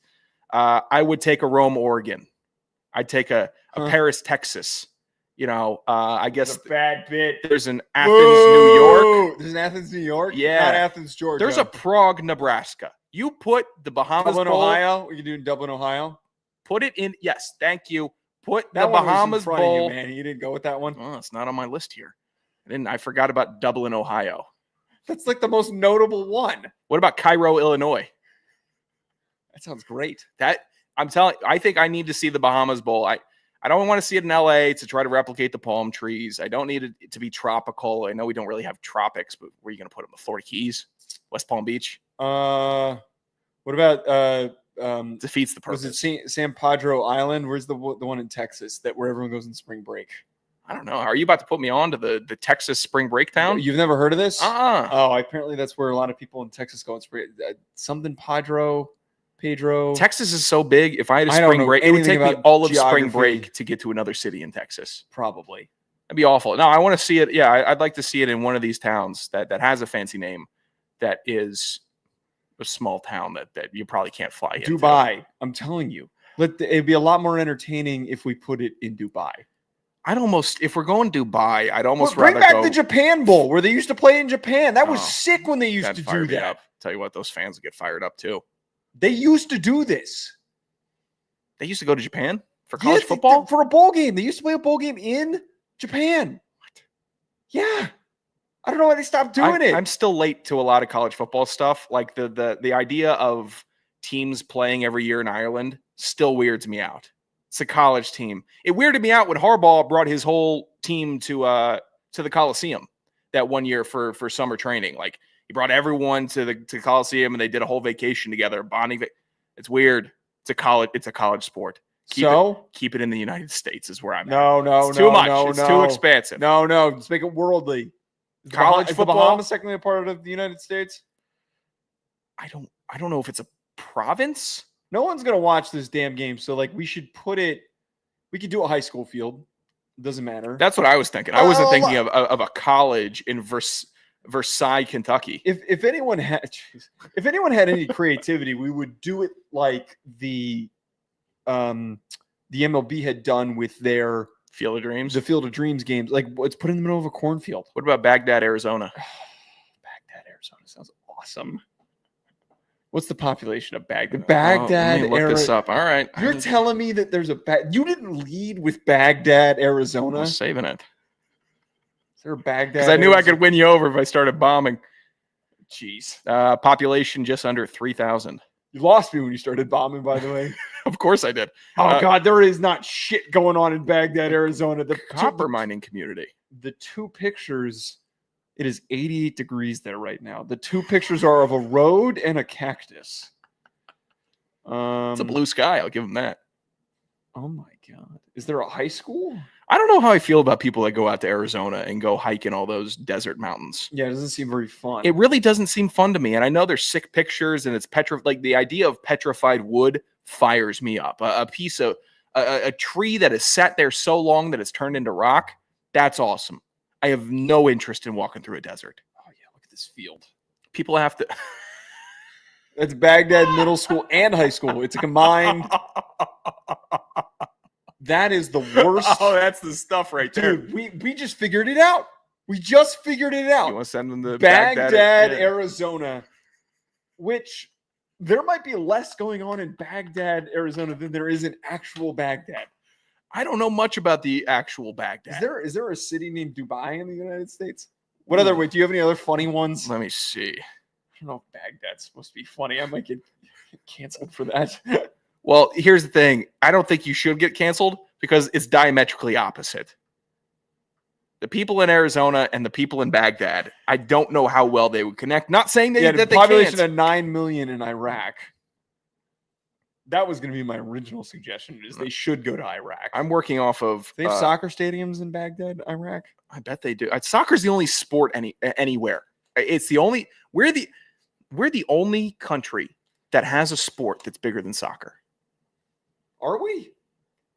I would take a Rome, Oregon. I'd take a Paris, Texas. I guess It's a bad bit. there's an Athens, New York. There's an Athens, New York? Yeah. Not Athens, Georgia. There's a Prague, Nebraska. You put the Bahamas Dublin, Bowl. Ohio. We can do Dublin, Ohio. Put it in. Yes, thank you. Put That the one was in Bahamas front of Bowl. you, man. You didn't go with that one. Oh, it's not on my list here. I forgot about Dublin, Ohio. That's like the most notable one. What about Cairo, Illinois? That sounds great. I think I need to see the Bahamas Bowl. I don't want to see it in LA to try to replicate the palm trees. I don't need it to be tropical. I know we don't really have tropics, but where are you going to put them? The Florida Keys, West Palm Beach? What about Defeats the was purpose. it San Pedro Island? Where's the one in Texas where everyone goes in spring break? I don't know. Are you about to put me on to the Texas spring break town? You've never heard of this? Uh-uh. Oh, apparently that's where a lot of people in Texas go in spring. Something Pedro. Texas is so big. If I had a I don't spring know break, it would anything take me about all of spring geography. break to get to another city in Texas. Probably. That'd be awful. No, I want to see it. Yeah, I'd like to see it in one of these towns that has a fancy name, that is a small town that you probably can't fly into. Dubai. I'm telling you. It'd be a lot more entertaining if we put it in Dubai. If we're going Dubai, I'd almost Bring rather back go. the Japan Bowl where they used to play in Japan. That was Oh, sick when they used That to do fired me that. up. Tell you what, those fans would get fired up too. They used to do this. They used to go to Japan for Yeah, college football. for a bowl game. They used to play a bowl game in Japan. What? Yeah. I don't know why they stopped doing it. I'm still late to a lot of college football stuff. Like the idea of teams playing every year in Ireland still weirds me out. It's a college team. It weirded me out when Harbaugh brought his whole team to the Coliseum that one year for summer training. Like, he brought everyone to Coliseum and they did a whole vacation together, bonding. It's weird. It's a college sport. Keep it in the United States is where I'm at. No, It's too much. It's too expansive. No, let's make it worldly. College is football? the Bahamas technically a part of the United States? I don't know if it's a province. No one's gonna watch this damn game, so like we should put it. We could do a high school field. It doesn't matter. That's what I was thinking. I wasn't thinking of a college in Versailles, Kentucky. If anyone had any creativity, we would do it like the MLB had done with their Field of Dreams. the Field of Dreams games. Like, let's put it in the middle of a cornfield. What about Baghdad, Arizona? Baghdad, Arizona sounds awesome. What's the population of Baghdad? Let me look this up. All right. You're telling me that there's you didn't lead with Baghdad, Arizona? I'm Is saving it. there a Baghdad? Because I knew I Arizona? could win you over if I started bombing. Jeez. Population just under 3,000. You lost me when you started bombing, by the way. Of course I did. Oh, God, there is not shit going on in Baghdad, Arizona. The Copper mining community. The two pictures, it is 88 degrees there right now. The two pictures are of a road and a cactus. It's a blue sky. I'll give them that. Oh, my God. Is there a high school? I don't know how I feel about people that go out to Arizona and go hike in all those desert mountains. Yeah, it doesn't seem very fun. It really doesn't seem fun to me. And I know there's sick pictures and it's like the idea of petrified wood fires me up. A piece of a tree that has sat there so long that it's turned into rock. That's awesome. I have no interest in walking through a desert. Oh, yeah, look at this field. People have to. That's Baghdad Middle School and high school. It's a combined. That is the worst. Oh, that's the stuff right there. Dude, we just figured it out. We just figured it out. You want to send them to Baghdad, Yeah. Arizona, which there might be less going on in Baghdad, Arizona than there is in actual Baghdad. I don't know much about the actual Baghdad. Is there a city named Dubai in the United States? What other way? Do you have any other funny ones? Let me see. I don't know if Baghdad's supposed to be funny. I might get canceled for that. Well, here's the thing. I don't think you should get canceled because it's diametrically opposite. The people in Arizona and the people in Baghdad, I don't know how well they would connect. Not saying that, Yeah, that the they population can't. of 9 million in Iraq. That was going to be my original suggestion, is they should go to Iraq. I'm working off of. They have soccer stadiums in Baghdad, Iraq? I bet they do. Soccer's the only sport anywhere. It's the only. We're the only country that has a sport that's bigger than soccer. Are we?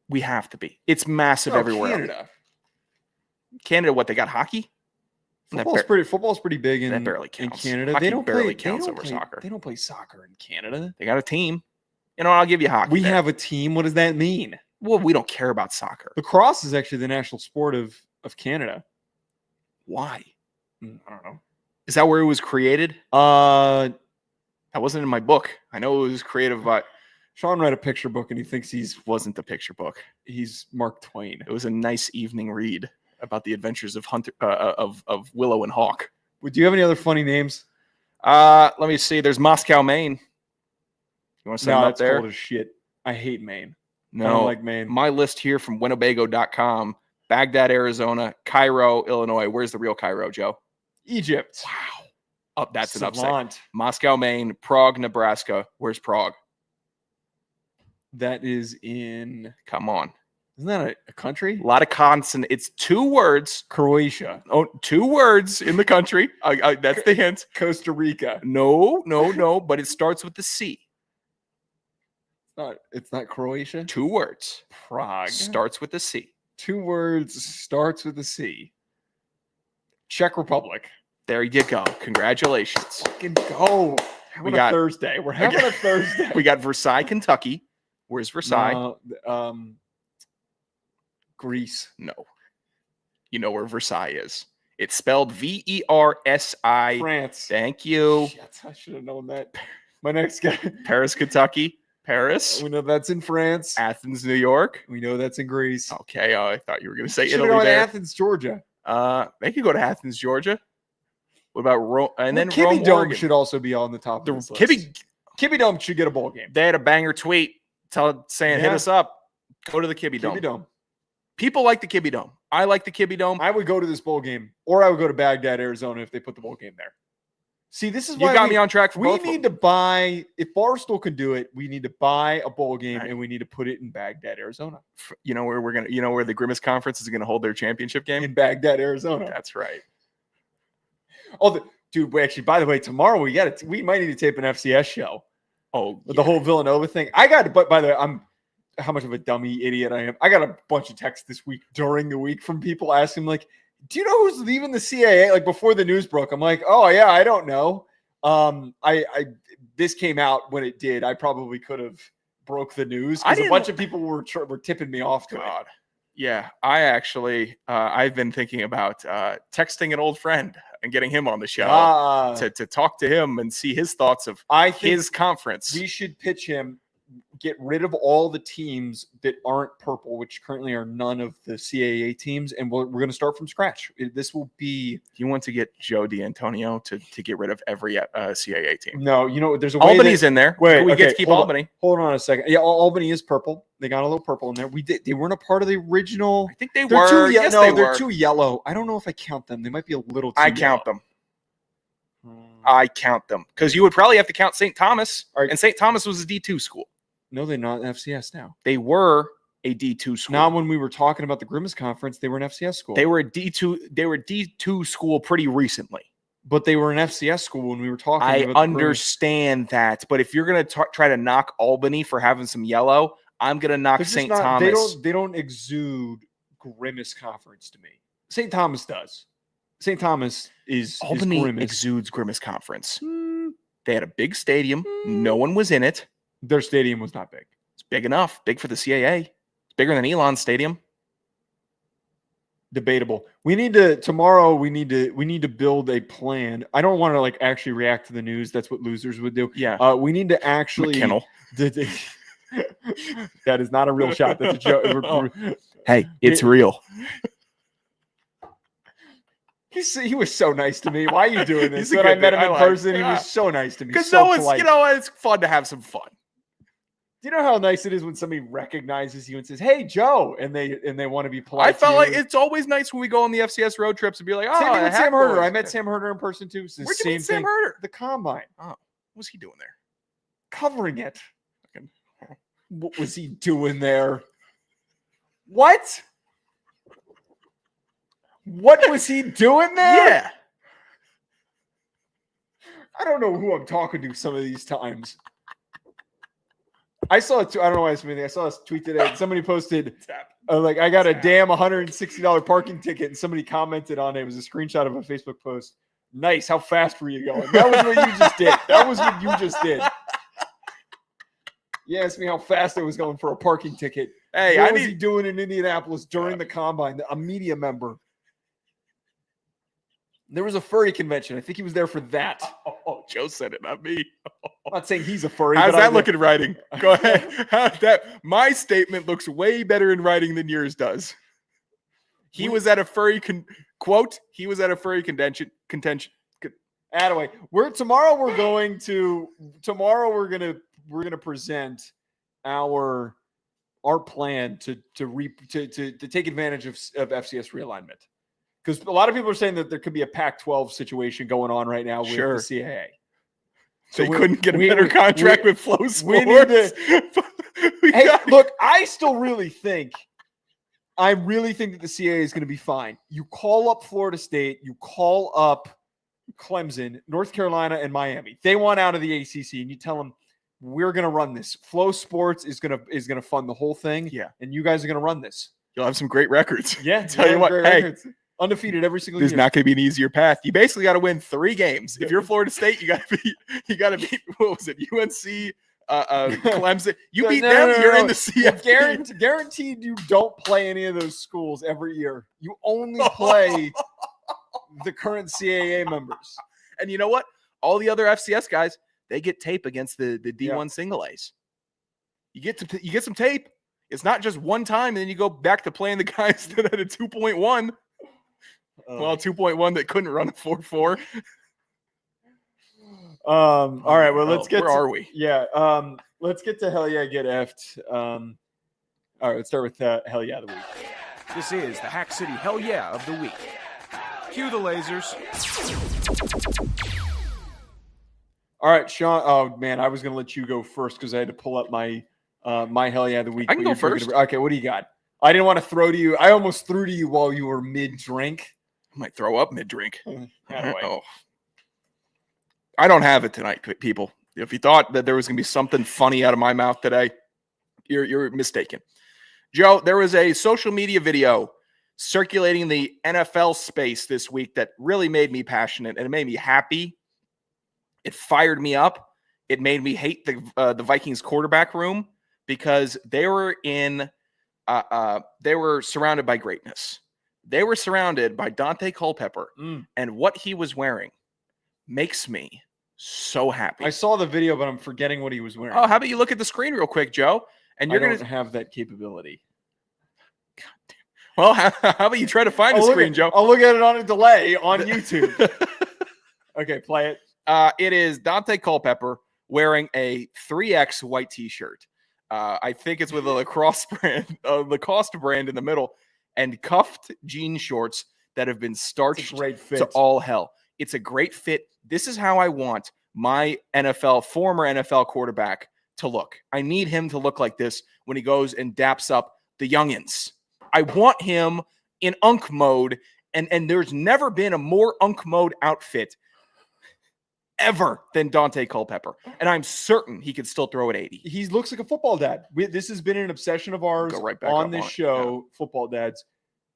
We have to be. It's massive No, everywhere. Canada. What, they got hockey? Football's pretty big in, that barely in counts. Canada. Hockey They don't barely play, counts they don't over play, soccer. They don't play soccer in Canada. They got a team. I'll give you hockey. We there. have a team. What does that mean? Well, we don't care about soccer. Lacrosse is actually the national sport of Canada. Why? I don't know. Is that where it was created? Uh, That wasn't in my book. I know it was created by. Sean read a picture book and he thinks Wasn't the picture book. he's Mark Twain. It was a nice evening read about the adventures of Hunter of Willow and Hawk. Do you have any other funny names? Let me see. There's Moscow, Maine. You want to send No, them up it's there? cold as shit. I hate Maine. No, I don't like Maine. My list here from Winnebago.com, Baghdad, Arizona, Cairo, Illinois. Where's the real Cairo, Joe? Egypt. Wow. Oh, that's an upset. Savant. Moscow, Maine, Prague, Nebraska. Where's Prague? That is in. Come on. Isn't that a country? A lot of consonant. It's 2 words. Croatia. Oh, 2 words in the country. That's the hint. Costa Rica. No, but it starts with the C. It's not Croatia. 2 words. Prague. Starts with the C. 2 words. Starts with a C. Czech Republic. There you go. Congratulations. Fucking go. Having a Thursday. We're having a Thursday. We got Versailles, Kentucky. Where's Versailles? Greece. No. You know where Versailles is. It's spelled Versi. France. Thank you. Shit, I should have known that. My next guy. Paris, Kentucky. Paris. We know that's in France. Athens, New York. We know that's in Greece. Okay. I thought you were going to say Should Italy go to there. Athens, Georgia. They could go to Athens, Georgia. What about Rome? And then Kibby Rome, Dome Oregon. should also be on the top of this list. Kibby Dome should get a bowl game. They had a banger tweet saying, hit us up. Go to the Kibby Dome. Kibby Dome. People like the Kibby Dome. I like the Kibby Dome. I would go to this bowl game, or I would go to Baghdad, Arizona, if they put the bowl game there. See, this is why you got me on track for we both. need to buy. If Barstool can do it, we need to buy a bowl game, and we need to put it in Baghdad, Arizona. You know where where the Grimace Conference is gonna hold their championship game? In Baghdad, Arizona. That's right. Oh, dude. Actually, by the way, tomorrow we might need to tape an FCS show. Oh, with the whole Villanova thing. But by the way, I'm how much of a dummy idiot I am. I got a bunch of texts this week during the week from people asking like, do you know who's leaving the CAA? Like before the news broke, I'm like, oh yeah, I don't know. This came out when it did. I probably could have broke the news because a bunch of people were tipping me off to it. Yeah, I actually I've been thinking about texting an old friend and getting him on the show to talk to him and see his thoughts of his conference. We should pitch him. Get rid of all the teams that aren't purple, which currently are none of the CAA teams, and we're going to start from scratch. This will be. You want to get Joe D'Antonio to get rid of every CAA team? No, there's a way Albany's in there. Wait, we get to keep Albany. Hold on a second. Yeah, Albany is purple. They got a little purple in there. They weren't a part of the original. I think they were. Yes, they're too yellow. I don't know if I count them. They might be a little. Too count them. I count them because you would probably have to count St. Thomas, and St. Thomas was a D2 school. No, they're not an FCS now. They were a D2 school. Not when we were talking about the Grimace Conference. They were an FCS school. They were a D2. They were D2 school pretty recently. But they were an FCS school when we were talking. I understand that, but if you're going to try to knock Albany for having some yellow, I'm going to knock St. Thomas. They don't exude Grimace Conference to me. St. Thomas does. St. Thomas is Albany Grimace. Exudes Grimace Conference. They had a big stadium. No one was in it. Their stadium was not big. It's big enough. Big for the CAA. It's bigger than Elon Stadium. Debatable. We need to build a plan. I don't want to like actually react to the news. That's what losers would do. Yeah. We need to actually. McKinnell. That is not a real shot. That's a joke. Hey, it's real. He was so nice to me. Why are you doing this? When I met him in person, he was so nice to me. Because so polite. it's fun to have some fun. Do you know how nice it is when somebody recognizes you and says, "Hey, Joe," and they want to be polite? I felt like it's always nice when we go on the FCS road trips and be like, "Oh, same thing with Sam Herder." I met Sam Herder in person too. Where'd you meet Sam Herder? The combine. Oh, what was he doing there? Covering it. What was he doing there? What? What was he doing there? Yeah. I don't know who I'm talking to some of these times. I saw it too. I don't know why it's me. I saw a tweet today. Somebody posted, like, I got a damn $160 parking ticket, and somebody commented on it. It was a screenshot of a Facebook post. Nice. How fast were you going? That was what you just did. That was what you just did. You asked me how fast I was going for a parking ticket. Hey, what was he doing in Indianapolis during the combine? A media member. There was a furry convention. I think he was there for that. Oh, Joe said it, not me. I'm not saying he's a furry. How's but that look in writing? Go ahead. My statement looks way better in writing than yours does. He was at a furry quote. He was at a furry contention. Anyway, we're gonna present our plan to take advantage of FCS realignment. Because a lot of people are saying that there could be a Pac-12 situation going on right now with the CAA. So they couldn't get a better contract with Flow Sports. Look, I really think that the CAA is going to be fine. You call up Florida State, you call up Clemson, North Carolina, and Miami. They want out of the ACC, and you tell them we're going to run this. Flow Sports is going to fund the whole thing. Yeah, and you guys are going to run this. You'll have some great records. Yeah, tell you what, hey. Records. Undefeated every single year. There's not going to be an easier path. You basically got to win 3 games. If you're Florida State, you got to beat what was it? UNC, Clemson. You beat them, you're in the CFP. Guaranteed you don't play any of those schools every year. You only play the current CAA members. And you know what? All the other FCS guys, they get tape against the D1 single A's. You get some tape. It's not just one time, and then you go back to playing the guys that had a 2.1. 2.1 that couldn't run a 4.4. All right. Well, let's get. Where are we? Yeah. Let's get to Hell Yeah, Get Effed. All right. Let's start with Hell Yeah of the Week. This is the Hack City Hell Yeah of the Week. Cue the lasers. All right, Sean. Oh man, I was gonna let you go first because I had to pull up my Hell Yeah of the Week. I can go first. Okay. What do you got? I didn't want to throw to you. I almost threw to you while you were mid-drink. I might throw up mid-drink. Oh. I don't have it tonight, people. If you thought that there was going to be something funny out of my mouth today, you're mistaken. Joe, there was a social media video circulating the NFL space this week that really made me passionate and it made me happy. It fired me up. It made me hate the Vikings quarterback room because they were surrounded by greatness. They were surrounded by Dante Culpepper, and what he was wearing makes me so happy. I saw the video, but I'm forgetting what he was wearing. Oh, how about you look at the screen real quick, Joe? And you're going to have that capability. God damn. Well, how about you try to find the screen, Joe? I'll look at it on a delay on YouTube. Okay, play it. It is Dante Culpepper wearing a 3X white T-shirt. I think it's with a Lacoste brand in the middle, and cuffed jean shorts that have been starched to all hell. It's a great fit. This is how I want my former NFL quarterback to look. I need him to look like this when he goes and daps up the youngins. I want him in Unk mode, and there's never been a more Unk mode outfit ever than Dante Culpepper. And I'm certain he could still throw at 80. He looks like a football dad. This has been an obsession of ours on this show, Football Dads.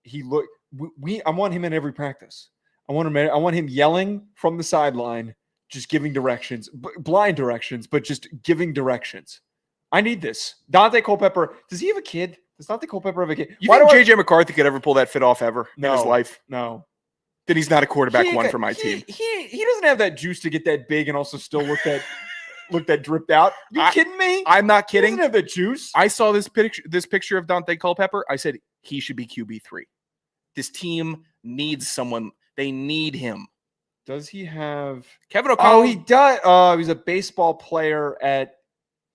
I want him in every practice. I want him yelling from the sideline, just giving directions, blind directions, but just giving directions. I need this. Dante Culpepper, does he have a kid? Does Dante Culpepper have a kid? You think J.J. McCarthy could ever pull that fit off ever in his life? No. Then he's not a quarterback for my team. He doesn't have that juice to get that big and also still look that dripped out. You kidding me? I'm not kidding. He doesn't have that juice. I saw this picture of Dante Culpepper. I said he should be QB3. This team needs someone. They need him. Does he have Kevin O'Connell? Oh, he does. He's a baseball player at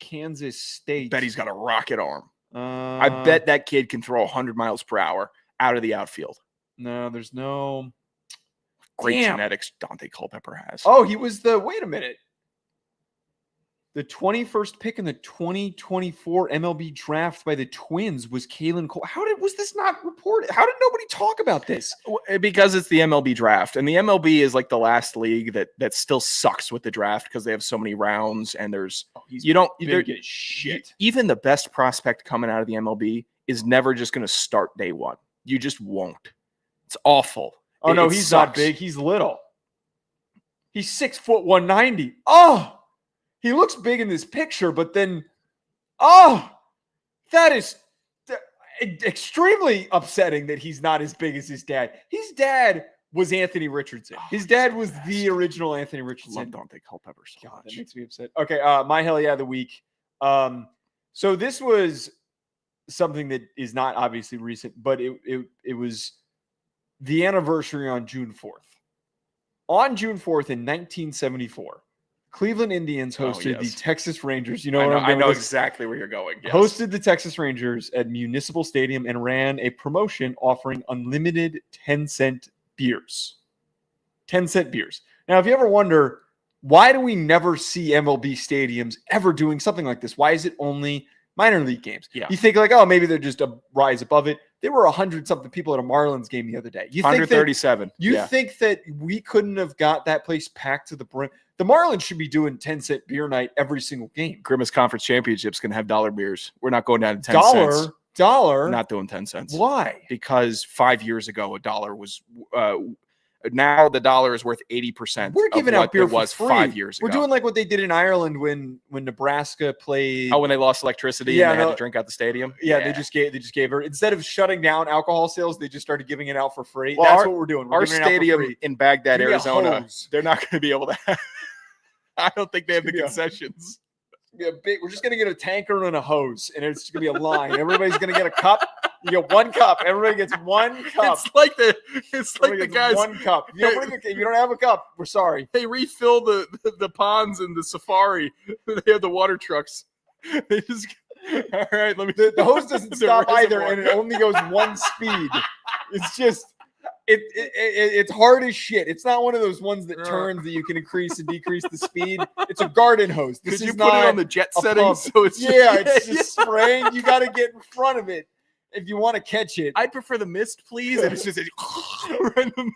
Kansas State. Bet he's got a rocket arm. I bet that kid can throw 100 miles per hour out of the outfield. No, there's no great genetics Dante Culpepper has. Oh, he was wait a minute. The 21st pick in the 2024 MLB draft by the Twins was Kalen Cole. Was this not reported? How did nobody talk about this? Because it's the MLB draft, and the MLB is like the last league that still sucks with the draft because they have so many rounds and there's get shit. Even the best prospect coming out of the MLB is never just going to start day one. You just won't. It's awful. Oh no, he's not big. He's little. He's 6 foot 190. Oh. He looks big in this picture, but then, that is extremely upsetting that he's not as big as his dad. His dad was Anthony Richardson. His dad was the original Anthony Richardson. I love Dante Culpepper so God, much. that makes me upset. Okay, my hell yeah of the week. So this was something that is not obviously recent, but it was the anniversary on June 4th. On June 4th in 1974, Cleveland Indians hosted the Texas Rangers. You know what I know exactly where you're going. Yes. Hosted the Texas Rangers at Municipal Stadium and ran a promotion offering unlimited 10-cent beers. 10-cent beers. Now, if you ever wonder, why do we never see MLB stadiums ever doing something like this? Why is it only minor league games? Yeah. You think like, oh, maybe they're just a rise above it. There were 100-something people at a Marlins game the other day. 137. You think that we couldn't have got that place packed to the brim? The Marlins should be doing 10-cent beer night every single game. Grimace Conference Championships can have dollar beers. We're not going down to 10 cents. Dollar. Not doing 10 cents. Why? Because 5 years ago, a dollar was now the dollar is worth 80%. We're giving out beer it was for free. 5 years ago. We're doing like what they did in Ireland when Nebraska played. Oh, when they lost electricity and they had to drink out the stadium. Yeah, they just gave her, instead of shutting down alcohol sales, they just started giving it out for free. Well, That's what we're doing. We're our giving it out for stadium free. in Baghdad, Give me a Arizona, hose. they're not going to be able to have. I don't think they have the concessions. We're just gonna get a tanker and a hose, and it's gonna be a line. Everybody's gonna get a cup. You get one cup. Everybody gets one cup. It's like the guys. One cup. If you don't have a cup, we're sorry. They refill the ponds in the safari. They have the water trucks. They just all right. Let me. The hose doesn't stop either, reservoir. and it only goes one speed. It's just. It's hard as shit. It's not one of those ones that turns that you can increase and decrease the speed. It's a garden hose. This Could is you put it on the jet settings so it's it's just spraying. You got to get in front of it if you want to catch it. I'd prefer the mist, please. And it's just random.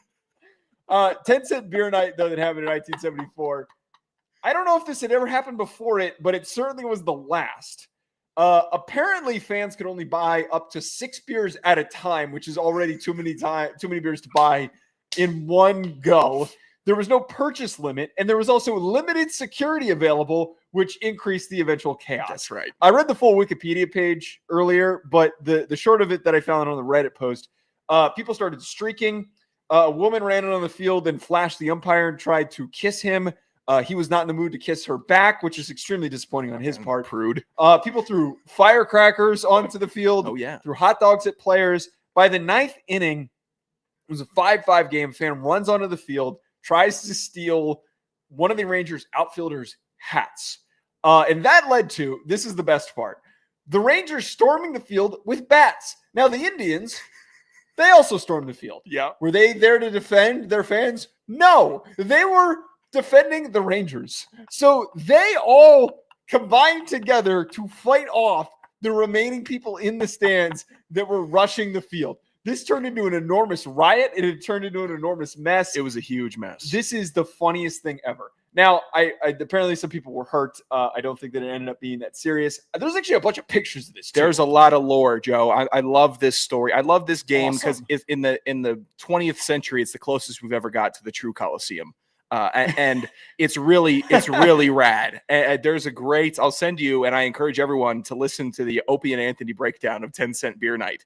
10-cent beer night though that happened in 1974. I don't know if this had ever happened before it, but it certainly was the last. Apparently, fans could only buy up to 6 beers at a time, which is already too many beers to buy in one go. There was no purchase limit, and there was also limited security available, which increased the eventual chaos. That's right. I read the full Wikipedia page earlier, but the short of it that I found on the Reddit post, people started streaking. A woman ran in on the field and flashed the umpire and tried to kiss him. He was not in the mood to kiss her back, which is extremely disappointing on his part. Prude. People threw firecrackers onto the field. Oh, yeah. Threw hot dogs at players. By the 9th inning, it was a 5-5 game. Fan runs onto the field, tries to steal one of the Rangers outfielders' hats. And that led to, this is the best part, the Rangers storming the field with bats. Now, the Indians, they also stormed the field. Yeah. Were they there to defend their fans? No. They were defending the Rangers. So they all combined together to fight off the remaining people in the stands that were rushing the field. This turned into an enormous riot, and it turned into an enormous mess. It was a huge mess. This is the funniest thing ever. Now, I apparently some people were hurt. I don't think that it ended up being that serious. There's actually a bunch of pictures of this, too. There's a lot of lore, Joe. I love this story. I love this game because in the 20th century, it's the closest we've ever got to the true Coliseum. And it's really rad. There's a great, I'll send you, and I encourage everyone to listen to the Opie and Anthony breakdown of 10-cent beer night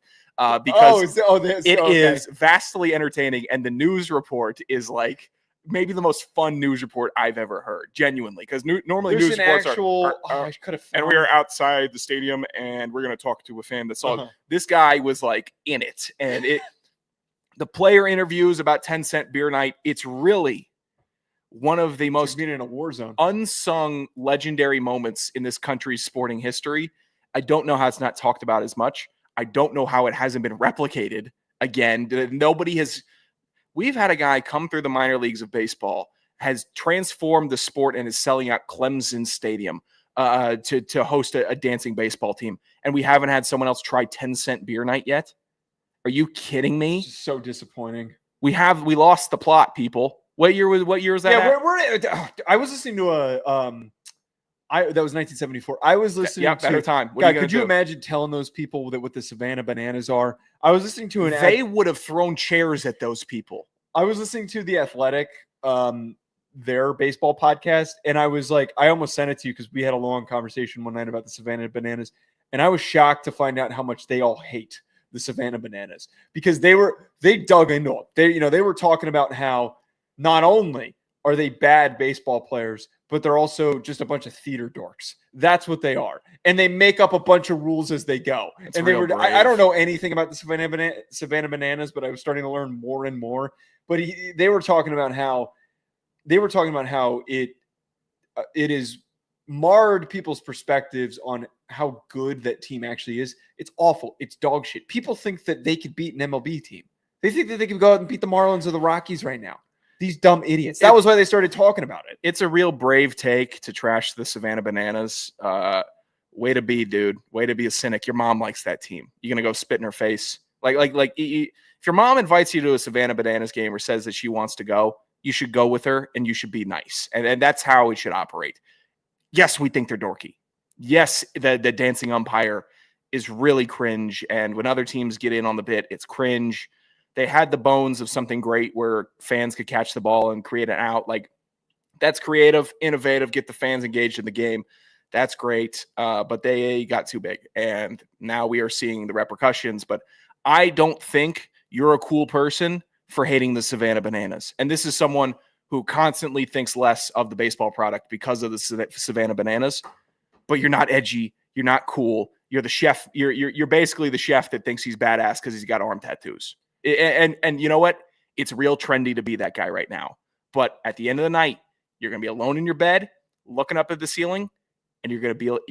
because it is vastly entertaining. And the news report is like maybe the most fun news report I've ever heard, genuinely, because normally There's news an reports actual, are I could have and we are outside the stadium and we're going to talk to a fan that saw this guy was like in it. And the player interviews about 10-cent beer night, it's really one of the most being in a war zone, unsung legendary moments in this country's sporting history. I don't know how it's not talked about as much. I don't know how it hasn't been replicated again. We've had a guy come through the minor leagues of baseball, has transformed the sport and is selling out Clemson Stadium to host a dancing baseball team. And we haven't had someone else try 10-cent beer night yet. Are you kidding me? So disappointing. We lost the plot, people. What year was that? Yeah, I was listening to that was 1974. I was listening to Better Time. God, could you imagine telling those people that what the Savannah Bananas are? I was listening to they would have thrown chairs at those people. I was listening to The Athletic, their baseball podcast, and I was like, I almost sent it to you because we had a long conversation one night about the Savannah Bananas. and I was shocked to find out how much they all hate the Savannah Bananas, because they dug into it. They were talking about how not only are they bad baseball players, but they're also just a bunch of theater dorks. That's what they are. And they make up a bunch of rules as they go. It's and real brave. I don't know anything about the Savannah Bananas, but I was starting to learn more and more. But they were talking about how it is marred people's perspectives on how good that team actually is. It's awful. It's dog shit. People think that they could beat an MLB team. They think that they could go out and beat the Marlins or the Rockies right now. These dumb idiots. That was why they started talking about it. It's a real brave take to trash the Savannah Bananas. Way to be, dude. Way to be a cynic. Your mom likes that team. You're gonna go spit in her face. If your mom invites you to a Savannah Bananas game or says that she wants to go, you should go with her and you should be nice. And that's how it should operate. Yes, we think they're dorky. Yes, the dancing umpire is really cringe. And when other teams get in on the bit, it's cringe. They had the bones of something great where fans could catch the ball and create an out. Like, that's creative, innovative, get the fans engaged in the game. That's great. But they got too big. And now we are seeing the repercussions. But I don't think you're a cool person for hating the Savannah Bananas. And this is someone who constantly thinks less of the baseball product because of the Savannah Bananas. But you're not edgy. You're not cool. You're the chef. You're basically the chef that thinks he's badass because he's got arm tattoos. And you know what? It's real trendy to be that guy right now. But at the end of the night, you're going to be alone in your bed, looking up at the ceiling, and you're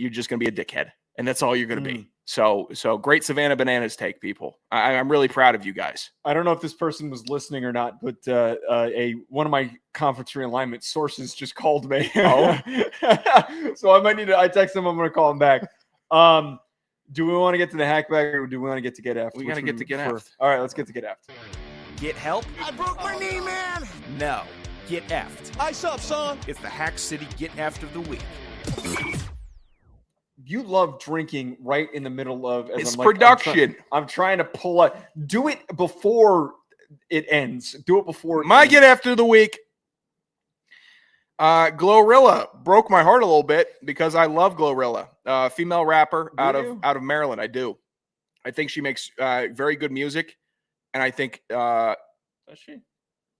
just going to be a dickhead. And that's all you're going to be. So great Savannah Bananas take, people. I'm really proud of you guys. I don't know if this person was listening or not, but one of my conference realignment sources just called me. Oh. So I text him, I'm going to call him back. Do we want to get to the hackback or do we want to get to get F? We got to get to get F. All right, let's get to get F. Get help? I broke my knee, man. No. Get effed. Ice up, son. It's the Hack City Get Effed of the Week. You love drinking right in the middle of It's production. I'm trying to pull up. Do it before it ends. Do it before. My get after the week. Glorilla broke my heart a little bit because I love Glorilla, female rapper out of Maryland. I do. I think she makes very good music, and I think Does she?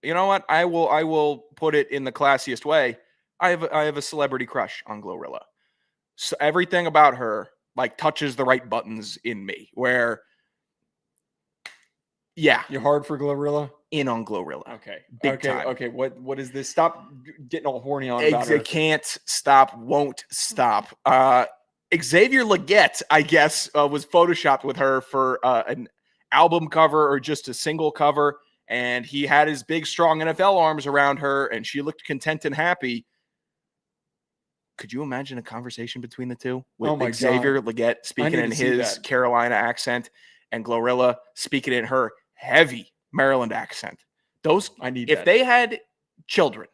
You know what? I will put it in the classiest way. I have a celebrity crush on Glorilla. So everything about her like touches the right buttons in me. Where, yeah, You're hard for Glorilla. in on Glorilla. Okay. Big time. Okay. What is this? Stop getting all horny on about her. It can't stop, won't stop. Xavier Leggett, I guess, was photoshopped with her for an album cover or just a single cover, and he had his big, strong NFL arms around her, and she looked content and happy. Could you imagine a conversation between the two with Xavier Leggett speaking in his Carolina accent and Glorilla speaking in her heavy Maryland accent? If they had children,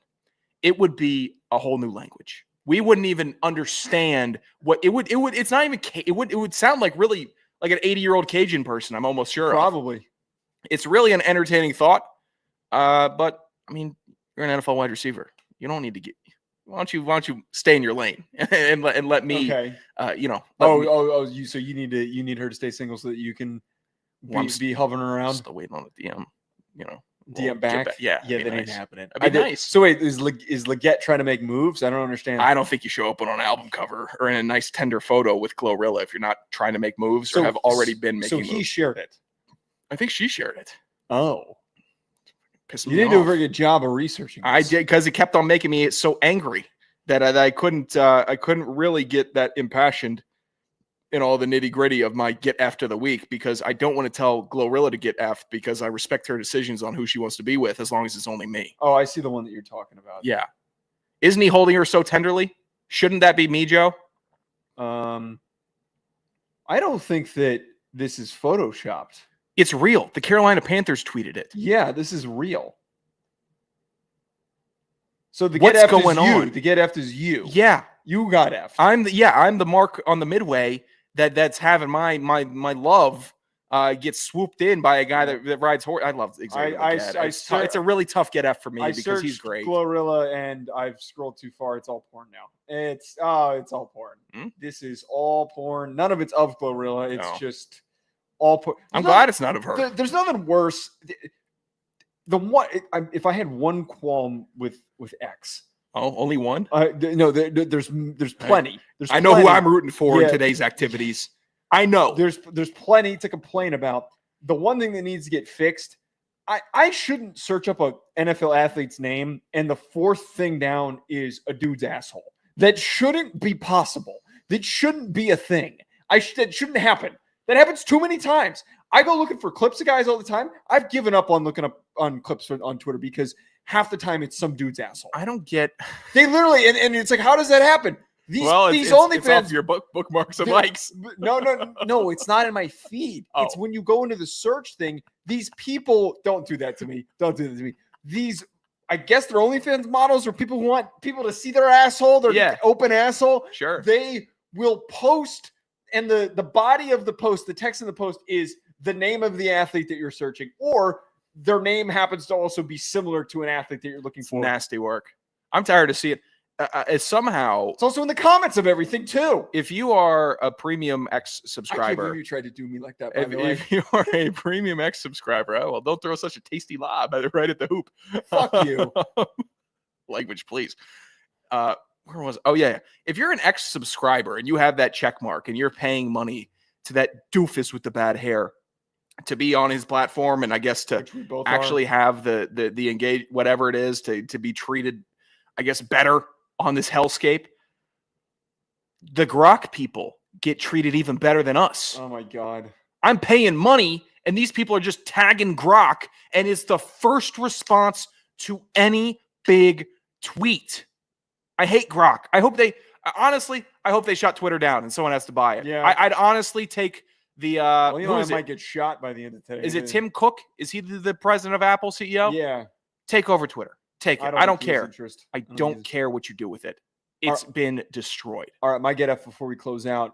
it would be a whole new language. We wouldn't even understand what it would. It's not even. It would sound like really like an 80-year-old Cajun person. I'm almost sure. Probably. It's really an entertaining thought. But I mean, you're an NFL wide receiver. You don't need to get. Why don't you stay in your lane and let me? Okay. So you need her to stay single so that you can be hovering around. Still waiting on a DM. DM back. Yeah. That ain't happening. That'd be nice. So wait, is Leggett trying to make moves? I don't understand. I don't think you show up on an album cover or in a nice tender photo with Glorilla if you're not trying to make moves or have already been making moves. So he shared it. I think she shared it. Oh. Pissed me You didn't off. do a very good job of researching this. I did, because it kept on making me so angry that I couldn't really get that impassioned in all the nitty gritty of my get F'd of the week, because I don't want to tell Glorilla to get F'd because I respect her decisions on who she wants to be with as long as it's only me. Oh, I see the one that you're talking about. Yeah. Isn't he holding her so tenderly? Shouldn't that be me, Joe? I don't think that this is photoshopped. It's real. The Carolina Panthers tweeted it. Yeah, this is real. So the What's get F going is you. on? The get F is you. Yeah. You got F. I'm the mark on the midway that's having my love gets swooped in by a guy that rides horse. I love Xavier McGad. It's a really tough get F for me because he's great. Glorilla, and I've scrolled too far. It's all porn now. It's all porn. This is all porn. None of it's of Glorilla. It's just all porn. I'm glad it's not of her. There's nothing worse. If I had one qualm with X. Oh, only one? No, there's plenty. I know who I'm rooting for in today's activities. I know. There's plenty to complain about. The one thing that needs to get fixed, I shouldn't search up a NFL athlete's name and the fourth thing down is a dude's asshole. That shouldn't be possible. That shouldn't be a thing. That shouldn't happen. That happens too many times. I go looking for clips of guys all the time. I've given up on looking up on clips on Twitter because half the time it's some dude's asshole. I don't get. They literally, and it's like, how does that happen? These OnlyFans, it's off your bookmarks and likes. No, it's not in my feed. Oh. It's when you go into the search thing. These people don't do that to me. Don't do that to me. These, I guess, they're OnlyFans models or people who want people to see their asshole, their open asshole. Sure. They will post, and the body of the post, the text in the post is the name of the athlete that you're searching, or their name happens to also be similar to an athlete that you're looking for. Nasty work. I'm tired of seeing it. It's also in the comments of everything too. If you are a premium X subscriber, I can't believe you tried to do me like that. By the way. If you are a premium X subscriber, well, don't throw such a tasty lob right at the hoop. Fuck you. Language, please. Where was? Oh yeah. If you're an X subscriber and you have that check mark and you're paying money to that doofus with the bad hair to be on his platform, and I guess to actually have the engage whatever it is to be treated, I guess, better on this hellscape, the Grok people get treated even better than us. Oh my God. I'm paying money and these people are just tagging Grok, and it's the first response to any big tweet. I hate Grok. I hope they shut Twitter down and someone has to buy it. Yeah. I'd honestly take the I might get shot by the end of today. Is it Tim Cook? Is he the president of Apple, CEO? Yeah. Take over Twitter. Take it. I don't care. I don't care what you do with it. It's been destroyed. All right, my get up before we close out.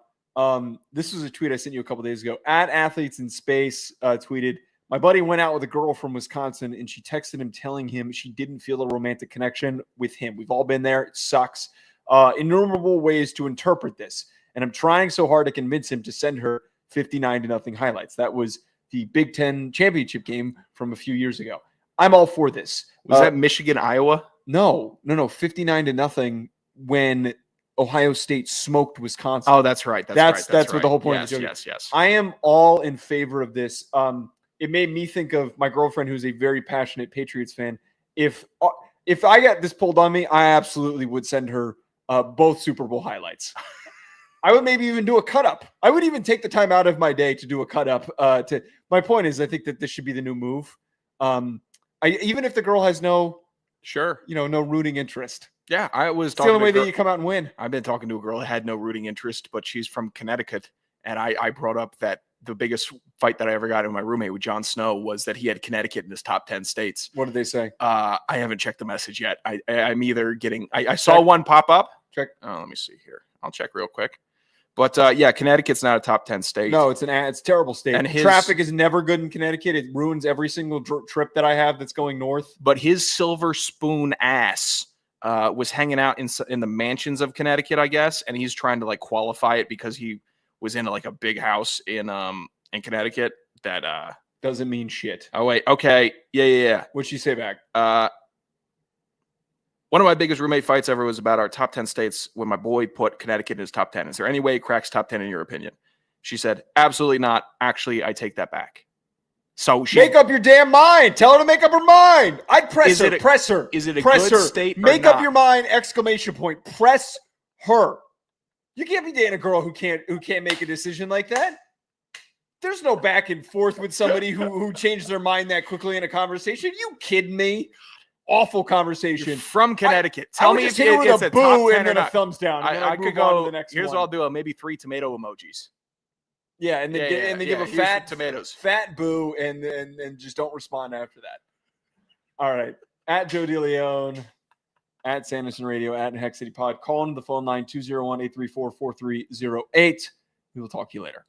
This was a tweet I sent you a couple days ago. @athletesinSpace tweeted, "My buddy went out with a girl from Wisconsin and she texted him telling him she didn't feel a romantic connection with him. We've all been there. It sucks. Innumerable ways to interpret this. And I'm trying so hard to convince him to send her 59-0 highlights." That was the Big Ten championship game from a few years ago. I'm all for this. Was that Michigan, Iowa? No. 59-0 when Ohio State smoked Wisconsin. Oh, that's right. That's what the whole point of the joke is. Yes. I am all in favor of this. It made me think of my girlfriend, who's a very passionate Patriots fan. If I got this pulled on me, I absolutely would send her both Super Bowl highlights. I would maybe even do a cut up. I would even take the time out of my day to do a cut up. My point is, I think that this should be the new move. Even if the girl has no rooting interest. Yeah, I was talking. It's the only way that you come out and win. I've been talking to a girl that had no rooting interest, but she's from Connecticut, and I brought up that the biggest fight that I ever got with my roommate with Jon Snow was that he had Connecticut in his top 10 states. What did they say? I haven't checked the message yet. I'm either getting. I saw one pop up. Check. Oh, let me see here. I'll check real quick. But Connecticut's not a top 10 state. No, it's a terrible state. And traffic is never good in Connecticut. It ruins every single trip that I have that's going north. But his silver spoon ass was hanging out in the mansions of Connecticut, I guess, and he's trying to qualify it because he was in a big house in Connecticut. That doesn't mean shit. Oh wait, okay, yeah. What'd she say back? One of my biggest roommate fights ever was about our top 10 states when my boy put Connecticut in his top 10. Is there any way it cracks top 10 in your opinion? She said, absolutely not. Actually, I take that back. So make up your damn mind. Tell her to make up her mind. I'd press her. Press her. Is it a press good her. state? Make up your mind! ! Press her. You can't be dating a girl who can't make a decision like that. There's no back and forth with somebody who changed their mind that quickly in a conversation. You kidding me? Awful conversation. You're from Connecticut. Tell me if it's a boo top 10 and then or a not. thumbs down. I could go to the next here's one. What I'll do. Maybe 3 tomato emojis. Yeah, and then give a fat tomatoes, fat boo, and just don't respond after that. All right, @Joe DeLeone, @Sanderson Radio, @Hex City Pod. Call into the phone line 201-834-4308. We will talk to you later.